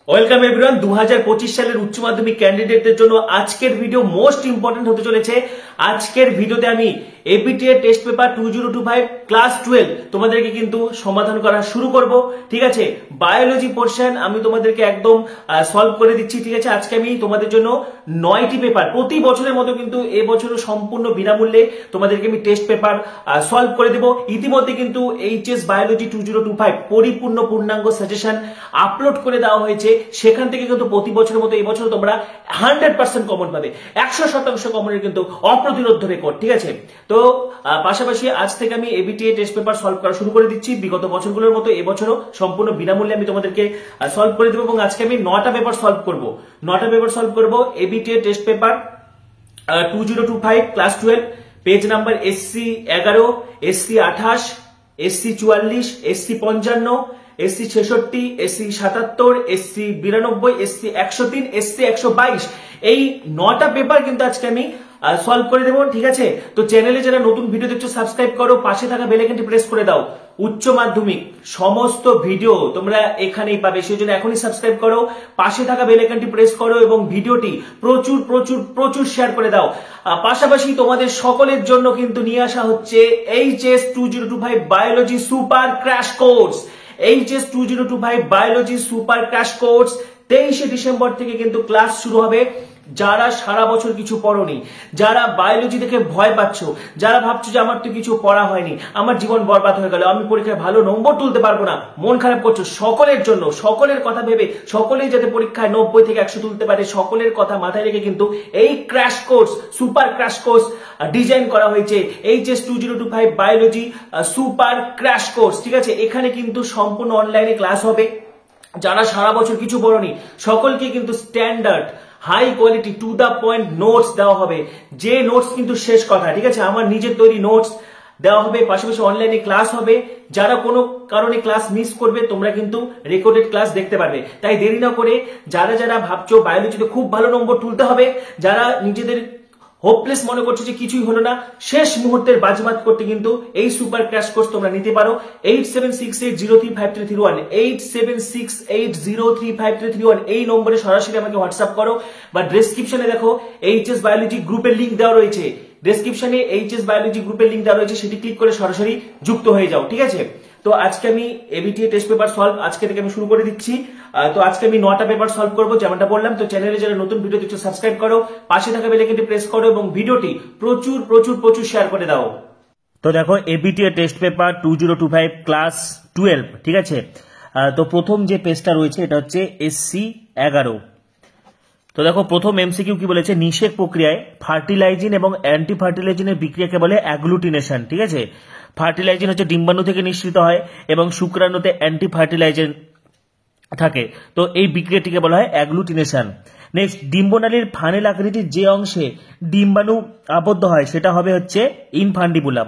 Welcome everyone. 2025 সালের উচ্চ মাধ্যমিক ক্যান্ডিডেটদের জন্য আজকের ভিডিও মোস্ট ইম্পর্টেন্ট হতে চলেছে। আজকের ভিডিওতে আমি এবিটিএ টেস্ট পেপার 2025 ক্লাস 12 তোমাদেরকে কিন্তু সমাধান করা শুরু করব। ঠিক আছে, বায়োলজি পোরশন আমি তোমাদেরকে একদম সলভ করে দিচ্ছি। ঠিক আছে, আজকে আমি তোমাদের জন্য 9টি পেপার, প্রতি বছরের মতো কিন্তু এবছরও সম্পূর্ণ বিনামূল্যে তোমাদেরকে আমি টেস্ট পেপার সলভ করে দেব। ইতিমধ্যে কিন্তু এইচএস বায়োলজি 2025 পরিপূর্ণ পূর্ণাঙ্গ সাজেশন আপলোড করে দেওয়া হয়েছে। সেখান থেকে কিন্তু প্রতি বছরের মতো এই বছর তোমরা 100% কমন পাবে, 100% কমনের কিন্তু অপ্রতিরোধ রেকর্ড। ঠিক আছে, তো পাশাপাশি আজ থেকে আমি এবিটিএ টেস্ট পেপার সলভ করা শুরু করে দিচ্ছি। বিগত বছরগুলোর মতো এবছরও সম্পূর্ণ বিনামূল্যে আমি তোমাদেরকে সলভ করে দেবো এবং আজকে আমি 9টা পেপার সলভ করব। 9টা পেপার সলভ করব ABTA test paper 2025 class 12, page number SC 11, SC 28, SC 44, SC 55, SC 66, SC 77, SC 92, SC 103, SC 122। এই 9টা পেপার কিন্তু আজকে আমি সলভ করে দেবো। ঠিক আছে, তো চ্যানেলে যারা নতুন ভিডিও দেখছো সাবস্ক্রাইব করো, পাশে থাকা বেল আইকনটি প্রেস করে দাও। উচ্চ মাধ্যমিক সমস্ত ভিডিও তোমরা এখানেই পাবে, সেই জন্য এখনই সাবস্ক্রাইব করো, পাশে থাকা বেল আইকনটি প্রেস করো এবং ভিডিওটি প্রচুর প্রচুর প্রচুর শেয়ার করে দাও। পাশাপাশি তোমাদের সকলের জন্য কিন্তু নিয়ে আসা হচ্ছে HS 2025 biology super crash course. HS 2025 biology super crash course 23শে ডিসেম্বর থেকে কিন্তু ক্লাস শুরু হবে। যারা সারা বছর কিছু পড়োনি, যারা বায়োলজি দেখে ভয় পাচ্ছ, যারা ভাবছো যে আমার তো কিছু পড়া হয়নি, আমার জীবন বরবাদ হয়ে গেল, আমি পরীক্ষায় ভালো নম্বর তুলতে পারবো না, মন খারাপ করছো, সকলের জন্য, সকলের কথা ভেবে, সকলেই যাতে পরীক্ষায় 90 থেকে 100 তুলতে পারে, সকলের কথা মাথায় রেখে কিন্তু এই crash course, super crash course design করা হয়েছে। HS 2025 biology super crash course. ঠিক আছে, এখানে কিন্তু সম্পূর্ণ অনলাইনে ক্লাস হবে। যারা সারা বছর কিছু পড়োনি সকলকে কিন্তু standard high quality to the point notes দেওয়া হবে, যে নোটস কিন্তু শেষ কথা। ঠিক আছে, আমার নিজের তৈরি নোটস দেওয়া হবে, পাশাপাশি অনলাইনে ক্লাস হবে। যারা কোনো কারণে ক্লাস মিস করবে তোমরা কিন্তু রেকর্ডেড ক্লাস দেখতে পারবে। তাই দেরি না করে যারা যারা ভাবছো বায়োলজিতে খুব ভালো নম্বর তুলতে হবে, যারা নিজেদের হোপলেস মনে করছো যে কিছুই হলো না, শেষ মুহূর্তের বাজিমাত করতে কিন্তু এই সুপার ক্র্যাশ কোর্স তোমরা নিতে পারো। 8768035331 8768035331 এই নম্বরে সরাসরি আমাকে হোয়াটসঅ্যাপ করো, বা ডেসক্রিপশনে দেখো এইচএস বায়োলজি গ্রুপের লিংক দেওয়া রয়েছে। ডেসক্রিপশনে এইচএস বায়োলজি গ্রুপের লিংক দেওয়া রয়েছে, সেটি ক্লিক করে সরাসরি যুক্ত হয়ে যাও। ঠিক আছে, তো আজকে আমি এবিটিএ টেস্ট পেপার সলভ আজকে থেকে আমি শুরু করে দিচ্ছি। তো আজকে আমি 9টা পেপার সলভ করবো যেমনটা বললাম। তো চ্যানেলে যারা নতুন ভিডিও দেখছো সাবস্ক্রাইব করো, পাশে থাকা বেল আইকনটি প্রেস করো এবং ভিডিওটি প্রচুর প্রচুর প্রচুর শেয়ার করে দাও। তো দেখো এবিটিএ টেস্ট পেপার 2025 ক্লাস 12। ঠিক আছে, তো প্রথম যে পেজটা রয়েছে এটা হচ্ছে এসসি 11। তো দেখো প্রথম এমসিকিউ কি বলেছে, নিষেক প্রক্রিয়ায় ফার্টিলাইজিন এবং অ্যান্টি ফার্টিলাইজিনের বিক্রিয়াকে বলে অ্যাগ্লুটিনেশন। ঠিক আছে, ফার্টিলাইজিন হচ্ছে ডিম্বাণু থেকে নিঃসৃত হয় এবং শুক্রাণুতে অ্যান্টি ফার্টিলাইজিন থাকে, তো এই বিক্রিয়াটিকে বলা হয় অ্যাগ্লুটিনেশন। নেক্সট, ডিম্বনালীর ফানেল আকৃতির যে অংশে ডিম্বাণু আবদ্ধ হয় সেটা হবে হচ্ছে ইনফান্ডিবুলাম।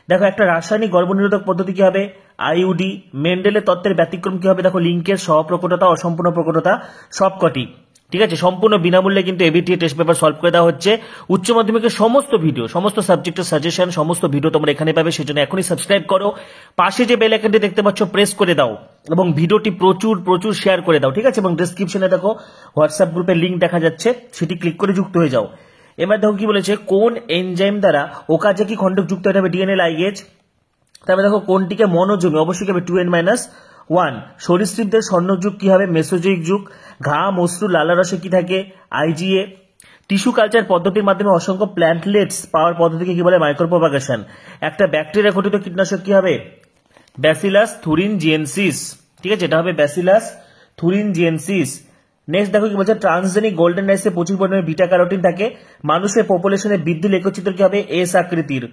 দেখো একটা রাসায়নিক গর্ভনিরোধক পদ্ধতি কি হবে, আইইউডি। মেন্ডেলের তত্ত্বের ব্যতিক্রম কি হবে, দেখো লিঙ্কের সহপ্রকটতা, অসম্পূর্ণ প্রকটতা সবকটি। ঠিক আছে, সম্পূর্ণ বিনামূল্যে কিন্তু এবিটিএ টেস্ট পেপার সলভ করে দেওয়া হচ্ছে। উচ্চ মাধ্যমিকের সমস্ত ভিডিও, সমস্ত সাবজেক্টের সাজেশন, সমস্ত ভিডিও তোমরা এখানে পাবে, সেজন্য এখনই সাবস্ক্রাইব করো, পাশে যে বেল আইকনটি দেখতে পাচ্ছ প্রেস করে দাও এবং ভিডিওটি প্রচুর প্রচুর শেয়ার করে দাও। ঠিক আছে, এবং ডেসক্রিপশনে দেখো হোয়াটসঅ্যাপ গ্রুপের লিঙ্ক দেখা যাচ্ছে, সেটি ক্লিক করে যুক্ত হয়ে যাও। এবার দেখো কি বলেছে, কোন এনজাইম দ্বারা ওকাজাকি খণ্ডক যুক্ত হতে হবে ডিএনএ লাইগেজ। তারপরে দেখো কোনটিকে মনোজমি, অবশ্যই হবে 2n-1। সরীসৃপদের স্বর্ণযুগ কি হবে, মেসোজয়িক যুগ। ঘাম, অশ্রু, লালারসে কি থাকে, আইজিএ। টিস্যু কালচার পদ্ধতির মাধ্যমে অসংখ্য প্ল্যান্টলেটস পাওয়ার পদ্ধতিকে কি বলে, মাইক্রোপ্রপাগেশন। একটা ব্যাকটেরিয়া ঘটিত কীটনাশক কি হবে, ব্যাসিলাস থুরিনজিয়েনসিস। ঠিক আছে, এটা হবে ব্যাসিলাস থুরিনজিয়েনসিস। নেক্সট দেখো কি বলছে, ট্রান্সজেনিক গোল্ডেন রাইসে প্রচুর পরিমাণে বিটা ক্যারোটিন থাকে। মানুষের পপুলেশনের বৃদ্ধি লেখচিত্র কি হবে, এস আকৃতির।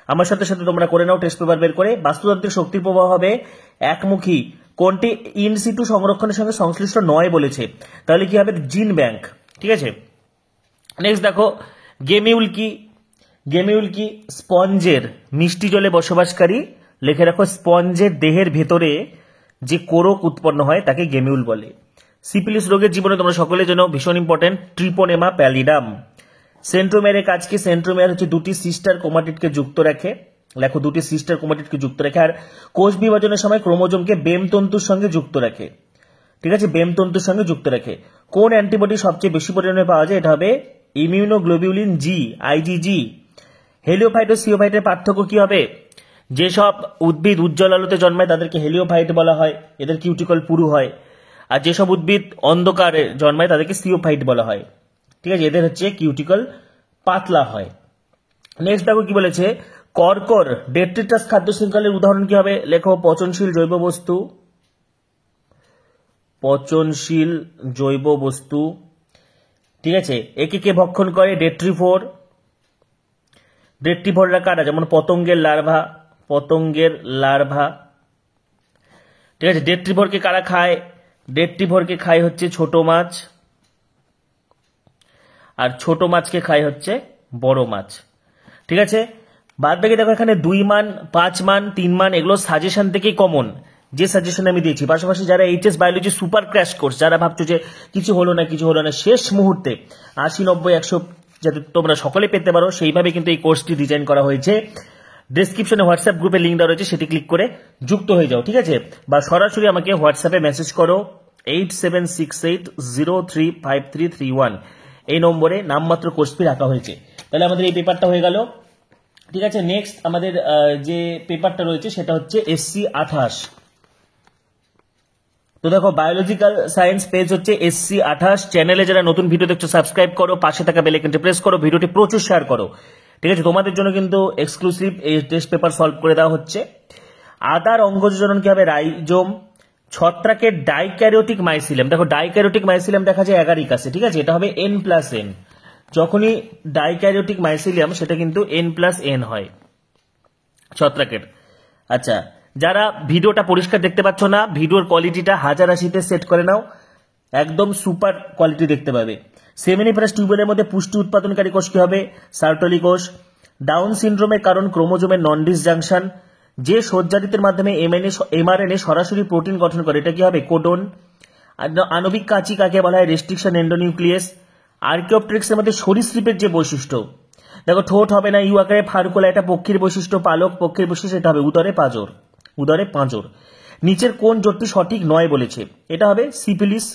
আমার সাথে সাথে তোমরা করে নাও টেস্ট পেপার বের করে। বাস্তুতন্ত্রের শক্তির প্রবাহ হবে একমুখী। কোনটি ইনসিটু সংরক্ষণের সঙ্গে সংশ্লিষ্ট নয় বলেছে, তাহলে কি হবে, জিন ব্যাংক। ঠিক আছে, নেক্সট দেখো গেমিউল কি, গেমিউল কি স্পঞ্জের মিষ্টি জলে বসবাসকারী। লিখে রাখো, স্পঞ্জের দেহের ভেতরে যে কোরক উৎপন্ন হয় তাকে গেমিউল বলে। সিফিলিস রোগের জীবনে তোমরা সকলের জন্য ভীষণ ইম্পর্টেন্ট, ট্রিপোনেমা প্যালিডাম। সেন্ট্রোমিয়ারের কাজ কি, সেন্ট্রোমিয়ার হচ্ছে দুটি সিস্টার ক্রোমাটিডকে যুক্ত রাখে। লেখো, দুটি সিস্টার ক্রোমাটিডকে যুক্ত রাখে। আর কোষ বিভাজনের সময় ক্রোমোজোমকে বেম তন্তুর সঙ্গে যুক্ত রাখে। ঠিক আছে, বেমতন্তুর সঙ্গে যুক্ত রাখে। কোন অ্যান্টিবডি সবচেয়ে বেশি পরিমাণে পাওয়া যায়? এটা হবে ইমিউনোগ্লোবিউলিন জি, আইজিজি। হেলিওফাইট ও সিওফাইটের পার্থক্য কি হবে? যেসব উদ্ভিদ উজ্জ্বল আলোতে জন্মায় তাদেরকে হেলিওফাইট বলা হয়, এদের কিউটিকল পুরু হয়। আর যেসব উদ্ভিদ অন্ধকারে জন্মায় তাদেরকে সিওফাইট বলা হয়। ঠিক আছে, এদের হচ্ছে কিউটিকল পাতলা হয়। নেক্সট দেখো কি বলেছে, কর্কর ডেট্রিটাস খাদ্য শৃঙ্খলের উদাহরণ কি হবে? লেখো পচনশীল জৈব বস্তু, পচনশীল জৈব বস্তু। ঠিক আছে, একে কে ভক্ষণ করে? ডেট্রিফোর। ডেট্রিফোররা কারা? যেমন পতঙ্গের লার্ভা, পতঙ্গের লার্ভা। ঠিক আছে, ডেট্রিফোরকে কারা খায়? ডেট্রিফোরকে খায় হচ্ছে ছোট মাছ, আর ছোট মাছকে খায় হচ্ছে বড় মাছ। ঠিক আছে, বাদ বাকি দেখো এখানে 2 মান, 5 মান, 3 মান এগুলো সাজেশন থেকেই কমন, যে সাজেশন আমি দিয়েছি। পাশাপাশি যারা HS biology super crash course, যারা ভাবছো যে কিছু হলো না, শেষ মুহূর্তে 80, 90, 100 যাতে তোমরা সকলে পেতে পারো, সেইভাবে কিন্তু এই কোর্সটি ডিজাইন করা হয়েছে। ডেসক্রিপশনে হোয়াটসঅ্যাপ গ্রুপে লিঙ্ক দেওয়া রয়েছে, সেটি ক্লিক করে যুক্ত হয়ে যাও। ঠিক আছে, বা সরাসরি আমাকে হোয়াটসঅ্যাপে মেসেজ করো 8768035331, এই নম্বরে নামমাত্র কোর্স ফি রাখা হয়েছে। তাহলে আমাদের এই পেপারটা হয়ে গেল। ঠিক আছে, নেক্সট আমাদের যে পেপারটা রয়েছে সেটা হচ্ছে SC 28। তো দেখো বায়োলজিক্যাল সায়েন্স পেজ হচ্ছে SC 28। চ্যানেলে যারা নতুন ভিডিও দেখছো সাবস্ক্রাইব করো, পাশে থাকা বেল আইকনটি প্রেস করো, ভিডিওটি প্রচুর শেয়ার করো। ঠিক আছে, তোমাদের জন্য কিন্তু এক্সক্লুসিভ এই টেস্ট পেপার সলভ করে দেওয়া হচ্ছে। আদার অঙ্গজনন কি হবে? রাইজোম। ছত্রাকের ডাইক্যারিওটিক মাইসিলিয়াম, দেখো ডাইক্যারিওটিক মাইসিলিয়াম দেখা যায় অ্যাগারিকাসে। ঠিক আছে, এটা হবে N+N। যখনই ডাইক্যারিওটিক মাইসিলিয়াম সেটা কিন্তু N+N হয় ছত্রাকের। আচ্ছা, যারা ভিডিওটা পরিষ্কার দেখতে পাচ্ছ না, ভিডিওর কোয়ালিটিটা 1080-তে সেট করে নাও, একদম সুপার কোয়ালিটি দেখতে পাবে। সেমিনিফারাস টিউবেলের মধ্যে পুষ্টি উৎপাদনকারী কোষ কি হবে? সার্টলি কোষ। ডাউন সিনড্রোমের কারণ ক্রোমোজোমের নন ডিসজাংশন। যে সজ্জাদিতের মাধ্যমে mRNA সরাসরি প্রোটিন গঠন করে এটা কি হবে? কোডন। আণবিক কাঁচি কাকে বলা হয়? Restriction endonuclease. আর্কিওপটেরিক্সের মধ্যে সরীসৃপের যে বৈশিষ্ট্য, দেখো ঠোঁট হবে না, ইউ আকারে ফারকুলা, এটা পক্ষীর বৈশিষ্ট্য। পালক পক্ষীর বৈশিষ্ট্য, এটা হবে উদরে পাঁজর, উদরে পাঁজর। নিচের কোন জোটটি সঠিক নয় বলেছে? এটা হবে সিফিলিস।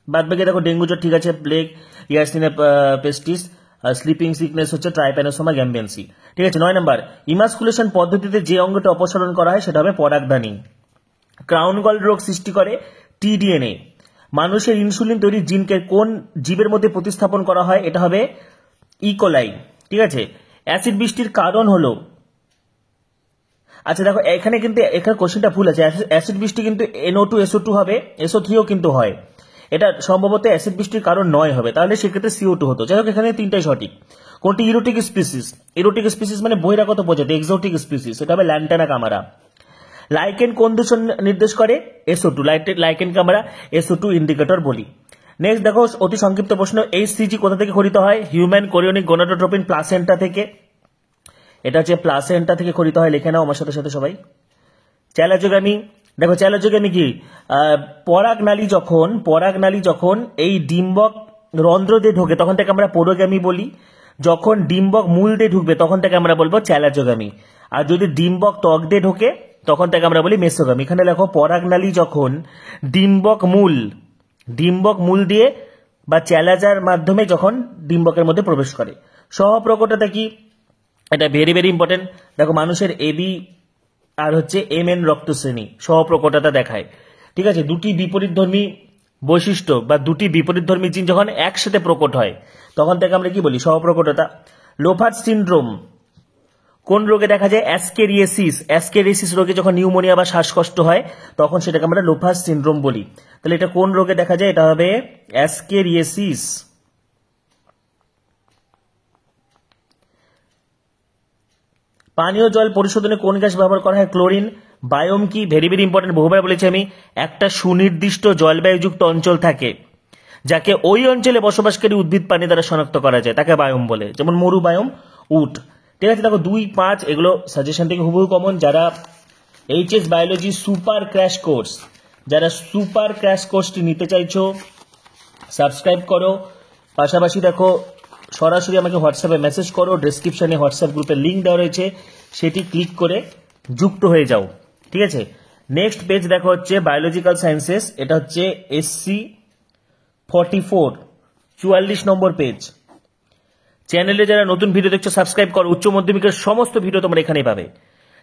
বাদ বাকি দেখো ডেঙ্গু জ্বর ঠিক আছে, প্লেগ, ইয়ারসিনিয়া পেস্টিস, স্লিপিং সিকনেস হচ্ছে ট্রাইপ্যানোসোমা গ্যাম্বিয়ানসি। ঠিক আছে, 9 নম্বর, ইমাসকুলেশন পদ্ধতিতে যে অঙ্গটি অপসারণ করা হয় সেটা হবে পরাগধানী। ক্রাউন গল রোগ সৃষ্টি করে টিডিএনএ। মানুষের ইনসুলিন তৈরির জিনকে কোন জীবের মধ্যে প্রতিস্থাপন করা হয়? এটা হবে ইকোলাই। ঠিক আছে, অ্যাসিড বৃষ্টির কারণ হলো, আচ্ছা দেখো এখানে কিন্তু এখানে কোশ্চেনটা ভুল আছে। অ্যাসিড বৃষ্টি কিন্তু NO2 SO2 হবে, SO3ও কিন্তু হয়। এটা সম্ভবত অ্যাসিড বৃষ্টির কারণ নয় হবে, তাহলে সেক্ষেত্রে CO2 হতো। যাই হোক, এখানে তিনটাই সঠিক। কোনটি ইরোটিক স্পিসিস? ইরোটিক স্পিসিস মানে বহিরাগত প্রজাতি, এক্সোটিক স্পিসিস, এটা হবে ল্যান্টানা কামারা। লাইকেন কোন দূষণ নির্দেশ করে? SO2। Lichen Camara SO2 indicator বলি। নেক্সট দেখো অতি সংক্ষিপ্ত প্রশ্ন, HCG কোথা থেকে খরিত হয়? হিউম্যান কোরিওনিক গোনাডোট্রপিন প্লাসেন্টা থেকে। এটা হচ্ছে প্লাসেন্টা থেকে খরিত হয়, লিখে নাও আমার সাথে সাথে সবাই। চ্যালাজোগামী, দেখো চ্যালাজোগামী কি? পরাগনালী যখন এই ডিম্বক রন্ধ্র দিয়ে ঢোকে তখন থেকে আমরা পোরোগামী বলি। যখন ডিম্বক মূল দিয়ে ঢুকবে তখন থেকে আমরা বলবো চ্যালাজোগামী। আর যদি ডিম্বক ত্বক দিয়ে ঢোকে তখন থেকে আমরা বলি মেসোগামী। এখানে দেখো পরাগনালী যখন ডিম্বক মূল দিয়ে বা চ্যালাজার মাধ্যমে যখন ডিম্বকের মধ্যে প্রবেশ করে। সহপ্রকটতা কি? এটা ভেরি ভেরি ইম্পর্টেন্ট। দেখো মানুষের AB আর হচ্ছে MN রক্তশ্রেণী সহপ্রকটতা দেখায়। ঠিক আছে, দুটি বিপরীতধর্মী বৈশিষ্ট্য বা দুটি বিপরীতধর্মী জিন যখন একসাথে প্রকট হয় তখন থেকে আমরা কি বলি? সহপ্রকটতা। লোফার্ড সিনড্রোম কোন রোগে দেখা যায়? অ্যাসকেরিয়াসিস রোগে যখন নিউমোনিয়া বা শ্বাসকষ্ট হয় তখন সেটাকে আমরা লোফার্ড সিনড্রোম বলি। তাহলে এটা কোন রোগে দেখা যায়? এটা হবে অ্যাসকেরিয়াসিস। পানীয় জল পরিশোধনে কোন গ্যাস ব্যবহার করা হয়? ক্লোরিন। বায়োম কি? ভেরি ভেরি ইম্পর্টেন্ট, বহুবার বলেছি আমি। একটা সুনির্দিষ্ট জলবায়ুযুক্ত অঞ্চল থাকে যাকে ওই অঞ্চলে বসবাসকারী উদ্ভিদ প্রাণী দ্বারা শনাক্ত করা যায়, তাকে বায়োম বলে। যেমন মরু বায়োম, উট। ঠিক আছে, দেখো 2, 5 এগুলো সাজেশন থেকে হুবহু কমন। যারা এইচএস বায়োলজি সুপার ক্র্যাশ কোর্সটি নিতে চাইছো সাবস্ক্রাইব করো। পাশাপাশি দেখো সরাসরি আমাকে হোয়াটসঅ্যাপে মেসেজ করো, ডেসক্রিপশনে হোয়াটসঅ্যাপ গ্রুপের লিঙ্ক দেওয়া রয়েছে, সেটি ক্লিক করে যুক্ত হয়ে যাও। ঠিক আছে, নেক্সট পেজ দেখো হচ্ছে বায়োলজিক্যাল সায়েন্সেস, এটা হচ্ছে SC 44, 44 নম্বর পেজ। চ্যানেলে যারা নতুন ভিডিও দেখছো সাবস্ক্রাইব করো, উচ্চ মাধ্যমিকের সমস্ত ভিডিও তোমরা এখানেই পাবে।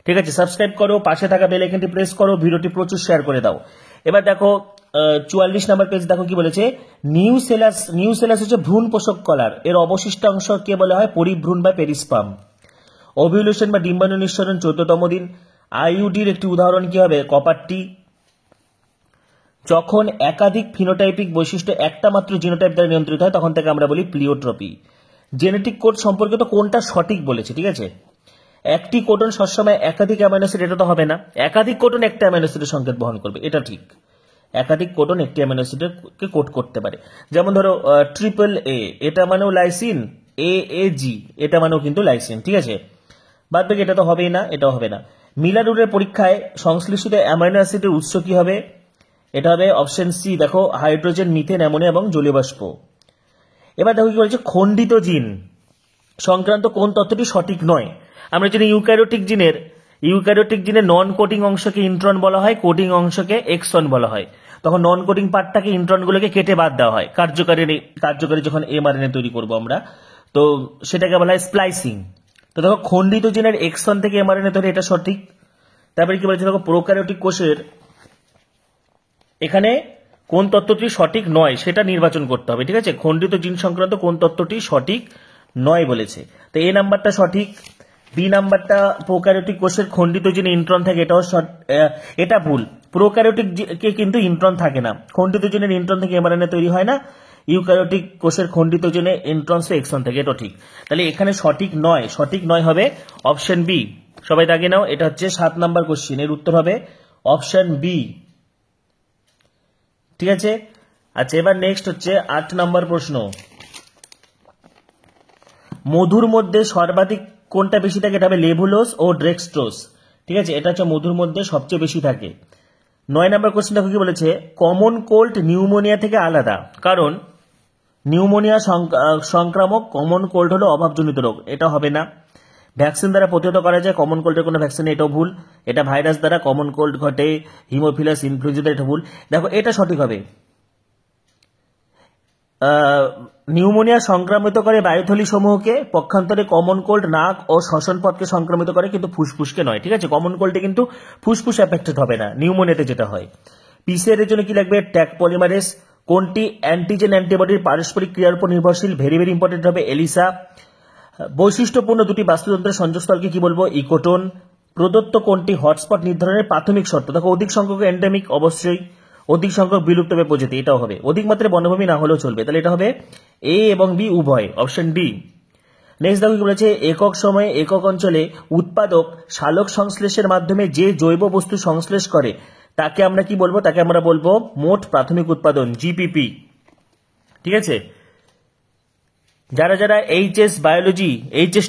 ঠিক আছে, সাবস্ক্রাইব করো, পাশে থাকা বেল আইকনটি প্রেস করো, ভিডিওটি প্রচুর শেয়ার করে দাও। এবার দেখো 44 নম্বর পেজ দেখো কি বলেছে, নিউ সেলাস হচ্ছে ভ্রূণ পোষক কলার, এর অবশিষ্টাংশ কে বলা হয় পরিভ্রূণ বা পেরিস্পার্ম। ওভিউলেশন বা ডিম্বাণু নিঃসরণ 14তম দিন। আইইউডির একটি উদাহরণ কি হবে, কপারটি। যখন একাধিক ফিনোটাইপিক বৈশিষ্ট্য একটা মাত্র জিনোটাইপ দ্বারা নিয়ন্ত্রিত হয় তখন তাকে আমরা বলি প্লিওট্রপি। জেনেটিক কোড সম্পর্কিত কোনটা সঠিক বলেছে, ঠিক আছে। একটি কোডন সবসময় একাধিক অ্যামাইনো অ্যাসিড, এটা তো হবে না। একাধিক কোডন একটা অ্যামাইনো অ্যাসিডের সংকেত বহন করবে, এটা ঠিক। একাধিক কোডন একটি অ্যামাইনো অ্যাসিডকে কোড করতে পারে। যেমন ধরো AAA, এটা মানেও লাইসিন, AAG এটা মানেও কিন্তু লাইসিন, ঠিক আছে। বাদ বাকি এটা তো হবেই না, এটাও হবে না। মিলার-রুডের পরীক্ষায় সংশ্লিষ্ট অ্যামাইনো অ্যাসিডের উৎস কি হবে, এটা হবে অপশন সি, দেখো হাইড্রোজেন, মিথেন, অ্যামোনিয়া এবং জলীয় বাষ্প। এবার দেখো কি বলেছে, খণ্ডিত জিন সংক্রান্ত কোন তথ্যটি সঠিক নয়। আমরা জানি ইউক্যারিওটিক জিনের নন কোডিং অংশকে ইন্ট্রন বলা হয়, কোডিং অংশকে এক্সন বলা হয়। তখন নন কোডিং পার্টটাকে ইন্ট্রনগুলোকে কেটে বাদ দেওয়া হয় কার্যকারী যখন এমআরএনএ তৈরি করব আমরা, তো সেটাকে বলা হয় স্প্লাইসিং। তো দেখো খণ্ডিত জিনের এক্সন থেকে এমআরএনএ তৈরি, এটা সঠিক। তারপরে কি বলেছে, দেখো প্রোক্যারিওটিক কোষের এখানে কোন তত্ত্বটি সঠিক নয় সেটা নির্বাচন করতে হবে, ঠিক আছে। খণ্ডিত জিন সংক্রান্ত কোন তত্ত্বটি সঠিক নয় বলেছে, তো এ নাম্বারটা সঠিক। বি নাম্বারটা প্রোক্যারিওটিক কোষের খণ্ডিত জিনে ইন্ট্রন থাকে, এটা ভুল। প্রোক্যারিওটিক কে কিন্তু ইন্ট্রন থাকে না, খণ্ডিত জিনের ইন্ট্রন থেকে এমআরএনএ তৈরি হয় না। ইউক্যারিওটিক কোষের খণ্ডিত জিনে ইন্ট্রনস এক্সন থেকে, এটা ঠিক। তাহলে এখানে সঠিক নয় হবে অপশন বি। সবাই দাগে নাও, এটা হচ্ছে 7 নাম্বার কোশ্চেন, এর উত্তর হবে অপশন বি, ঠিক আছে। আচ্ছা, এবার নেক্সট হচ্ছে 8 নাম্বার প্রশ্ন। মধুর মধ্যে সর্বাধিক কোনটা বেশি থাকে, এটা হবে লেভুলোজ ও ডেক্সট্রোজ, ঠিক আছে। এটা হচ্ছে মধুর মধ্যে সবচেয়ে বেশি থাকে। 9 নাম্বার কোশ্চেন দেখো কি বলেছে, কমন কোল্ড নিউমোনিয়া থেকে আলাদা, কারণ নিউমোনিয়া সংক্রামক, কমন কোল্ড হলো অভাবজনিত রোগ, এটা হবে না। ভ্যাকসিন দ্বারা প্রতিহত করা যায়, কমন কোল্ডের কোনো ভ্যাকসিন, এটাও ভুল। এটা ভাইরাস দ্বারা কমন কোল্ড ঘটে, হিমোফিলাস ইনফ্লুয়েঞ্জা, এটা ভুল। দেখো এটা সঠিক হবে, নিউমোনিয়া সংক্রামিত করে বায়ুথলি সমূহকে, পক্ষান্তরে কমন কোল্ড নাক ও শ্বসন পথকে সংক্রামিত করে, কিন্তু ফুসফুসকে নয়, ঠিক আছে। কমন কোল্ডে কিন্তু ফুসফুস এফেক্টেড হবে না, নিউমোনিয়াতে যেটা হয়। পিসিআর এর জন্য কি লাগবে, ট্যাগ পলিমারেজ। কোনটি অ্যান্টিজেন অ্যান্টিবডির পারস্পরিক ক্রিয়ার উপর নির্ভরশীল, ভেরি ভেরি ইম্পর্টেন্ট হবে এলিসা। বৈশিষ্ট্যপূর্ণ দুটি বাস্তুতন্ত্রের সংযোগস্থলকে কি বলবো, ইকোটোন। প্রদত্ত কোনটি হটস্পট নির্ধারণের প্রাথমিক শর্ত, দেখো অধিক সংখ্যক এন্ডেমিক, অবশ্যই। অধিক সংখ্যক বিলুপ্ত প্রজাতি, এটাও হবে। অধিক মাত্রায় বনভূমি না হলেও চলবে, তাহলে এটা হবে এ এবং বি উভয়, অপশন ডি। নেক্সট দেখো কি বলেছে, একক সময়ে একক অঞ্চলে উৎপাদক সালোক সংশ্লেষের মাধ্যমে যে জৈব বস্তু সংশ্লেষ করে তাকে আমরা কি বলবো, তাকে আমরা বলবো মোট প্রাথমিক উৎপাদন, জিপিপি, ঠিক আছে। যারা যারা HS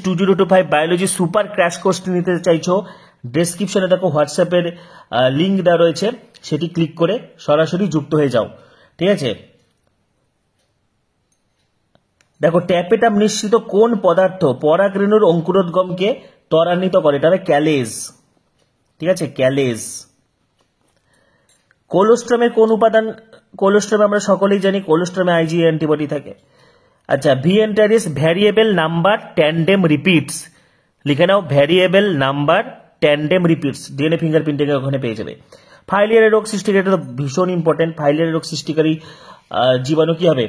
2025 বায়োলজি সুপার ক্র্যাশ কোর্সটি নিতে চাইছো, ডেসক্রিপশনে দেখো হোয়াটসঅ্যাপের লিঙ্ক দেওয়া রয়েছে, সেটি ক্লিক করে সরাসরি যুক্ত হয়ে যাও, ঠিক আছে। দেখো ট্যাপেটাম নিঃসৃত কোন পদার্থ পরাগরেণুর অঙ্কুরোদ্গমকে ত্বরান্বিত করে, এটা হবে ক্যালেজ, ঠিক আছে, ক্যালেজ। কোলোস্ট্রামের কোন উপাদান, কোলোস্ট্রামে আমরা সকলেই জানি কোলোস্ট্রামে IgA অ্যান্টিবডি থাকে। আচ্ছা, VNTRs variable number tandem repeats, লিখে নাও variable number tandem repeats, DNA fingerprinting ওখানে পেয়ে যাবে। ফাইলিয়ারের রোগ সৃষ্টিকারী, এটা তো ভীষণ ইম্পর্টেন্ট। ফাইলিয়ারের রোগ সৃষ্টিকারী জীবাণু কি হবে,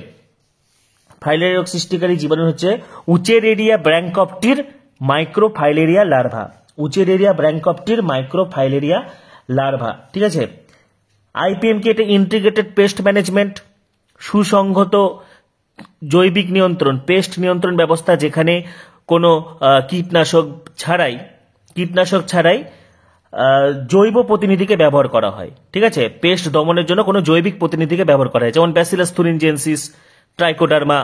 ফাইলিয়ারের রোগ সৃষ্টিকারী জীবাণু হচ্ছে উচেরেরিয়া ব্র্যাঙ্কপ্টির মাইক্রোফাইলেরিয়া লার্ভা, উচেরেরিয়া ব্র্যাঙ্কপ্টির মাইক্রোফাইলেরিয়া লার্ভা, ঠিক আছে। IPM কি, এটা ইন্টিগ্রেটেড পেস্ট ম্যানেজমেন্ট, সুসংহত জৈবিক নিয়ন্ত্রণ, পেস্ট নিয়ন্ত্রণ ব্যবস্থা, যেখানে কোনো কীটনাশক ছাড়াই জৈব প্রতিনিধিকে ব্যবহার করা হয়, ঠিক আছে। পেস্ট দমনের জন্য কোনো জৈবিক প্রতিনিধিকে ব্যবহার করা হয়, যেমন ব্যাসিলাস থুরিনজেন্সিস, ট্রাইকোডার্মা,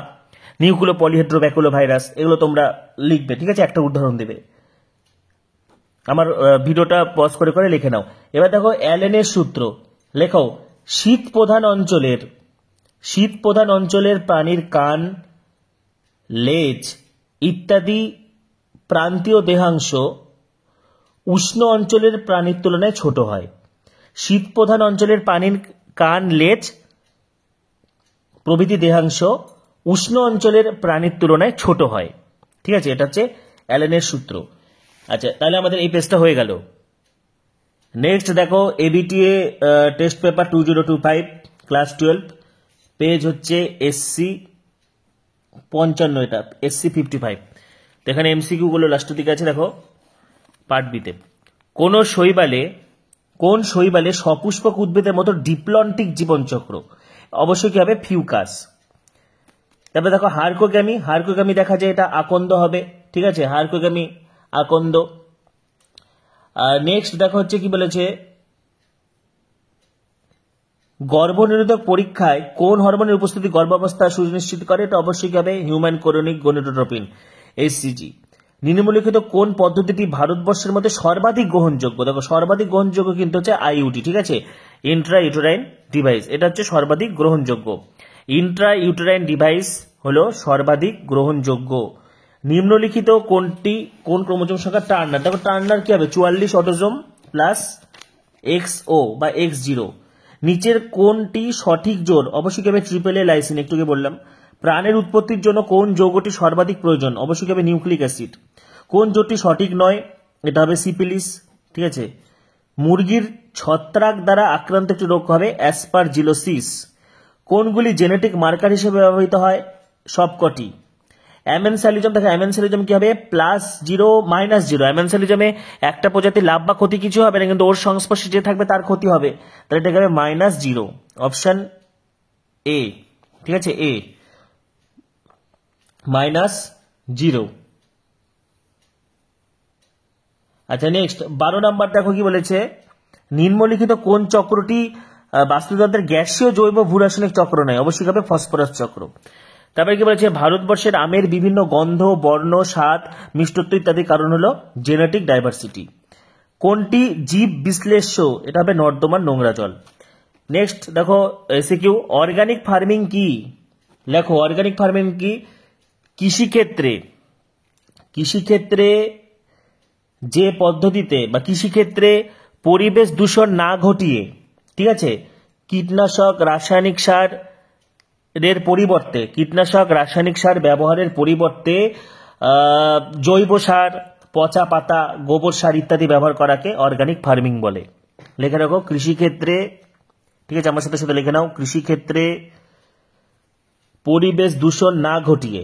নিউক্লিও পলিহেড্রোব্যাকুলো ভাইরাস, এগুলো তোমরা লিখবে, ঠিক আছে, একটা উদাহরণ দেবে। আমার ভিডিওটা পজ করে করে লিখে নাও। এবার দেখো অ্যালেনের সূত্র লেখাও, শীত প্রধান অঞ্চলের প্রাণীর কান, লেজ ইত্যাদি প্রান্তীয় দেহাংশ উষ্ণ অঞ্চলের প্রাণীর তুলনায় ছোট হয়। শীত প্রধান অঞ্চলের প্রাণীর কান, লেজ প্রভৃতি দেহাংশ উষ্ণ অঞ্চলের প্রাণীর তুলনায় ছোট হয়। ঠিক আছে, এটা হচ্ছে অ্যালেনের সূত্র। আচ্ছা, তাহলে আমাদের এই পেজটা হয়ে গেল। নেক্সট দেখো ABTA test paper 2025 class 12 page হচ্ছে SC 55, এটা SC 55। তো এখানে MCQ গুলো লাস্টের দিকে আছে। দেখো পার্ট বিতে কোন শৈবালে সপুষ্পক উদ্ভিদের মতো ডিপ্লন্টিক জীবনচক্র, অবশ্যই কি হবে? ফিউকাস। তারপরে দেখো হার্কোগ্যামি দেখা যায় এটা আকন্দ হবে। ঠিক আছে, হার্কোগ্যামি আকন্দ। আর নেক্সট দেখো হচ্ছে কি বলেছে, গর্ভনিরোধক পরীক্ষায় কোন হরমোনের উপস্থিতি গর্ভাবস্থা সুনিশ্চিত করে? এটা অবশ্যই কি হবে? Human chorionic gonadotropin, HCG। নিম্নলিখিত কোন পদ্ধতিটি ভারতবর্ষের মধ্যে সর্বাধিক গ্রহণযোগ্য? দেখো সর্বাধিক গ্রহণযোগ্য কিন্তু হচ্ছে IUD। ঠিক আছে, ইন্ট্রা ইউটেরাইন ডিভাইস, এটা হচ্ছে সর্বাধিক গ্রহণযোগ্য। ইন্ট্রা ইউটেরাইন ডিভাইস হলো সর্বাধিক গ্রহণযোগ্য। নিম্নলিখিত কোন ক্রোমোজোম সংখ্যা টার্নার? দেখো টার্নার কি হবে? 44 অটোজোম প্লাস XO বা X0। নিচের কোনটি সঠিক জোর? অবশ্যই হবে ট্রিপল এ লাইসিন, একটু বললাম। প্রাণের উৎপত্তির জন্য কোন যৌগটি সর্বাধিক প্রয়োজন? অবশ্যই হবে নিউক্লিক অ্যাসিড। কোন জোটটি সঠিক নয়? এটা হবে সিপিলিস। ঠিক আছে, মুরগির ছত্রাক দ্বারা আক্রান্ত একটি রোগ হবে অ্যাসপারজিলোসিস। কোনগুলি জেনেটিক মার্কার হিসেবে ব্যবহৃত হয়? সবকটি। অ্যামেনসালিজম, দেখো অ্যামেনসালিজম কি হবে? +0 -0। অ্যামেনসালিজমে একটা প্রজাতির লাভ বা ক্ষতি কিছু হবে না, কিন্তু ওর সংস্পর্শে যে থাকবে তার ক্ষতি হবে, তাহলে এটা হবে -0, অপশন এ। ঠিক আছে, এ -0। আচ্ছা নেক্সট 12 নাম্বার দেখো কি বলেছে, নিম্নলিখিত কোন চক্রটি বাস্তুতন্ত্রের গ্যাসীয় জৈব ভূরাসায়নিক চক্র নয়? অবশ্যই হবে ফসফরাস চক্র। তারপরে কি বলেছে, ভারতবর্ষের আমের বিভিন্ন গন্ধ, বর্ণ, স্বাদ, মিষ্টত্ব ইত্যাদি কারণ হলো জেনেটিক ডাইভার্সিটি। কোনটি জীব বিশ্লেষ্য? এটা হবে নর্দমার নোংরা জল। নেক্সট দেখো এসিকিউ, অর্গানিক ফার্মিং কি? লেখো অর্গানিক ফার্মিং কি? কৃষিক্ষেত্রে যে পদ্ধতিতে বা কৃষিক্ষেত্রে পরিবেশ দূষণ না ঘটিয়ে, ঠিক আছে, কীটনাশক রাসায়নিক সার ব্যবহারের পরিবর্তে জৈব সার, পচা পাতা, গোবর সার ইত্যাদি ব্যবহার করাকে অর্গানিক ফার্মিং বলে। লিখে রাখো কৃষিক্ষেত্রে, ঠিক আছে, আমার সাথে সাথে লিখে নাও, কৃষিক্ষেত্রে পরিবেশ দূষণ না ঘটিয়ে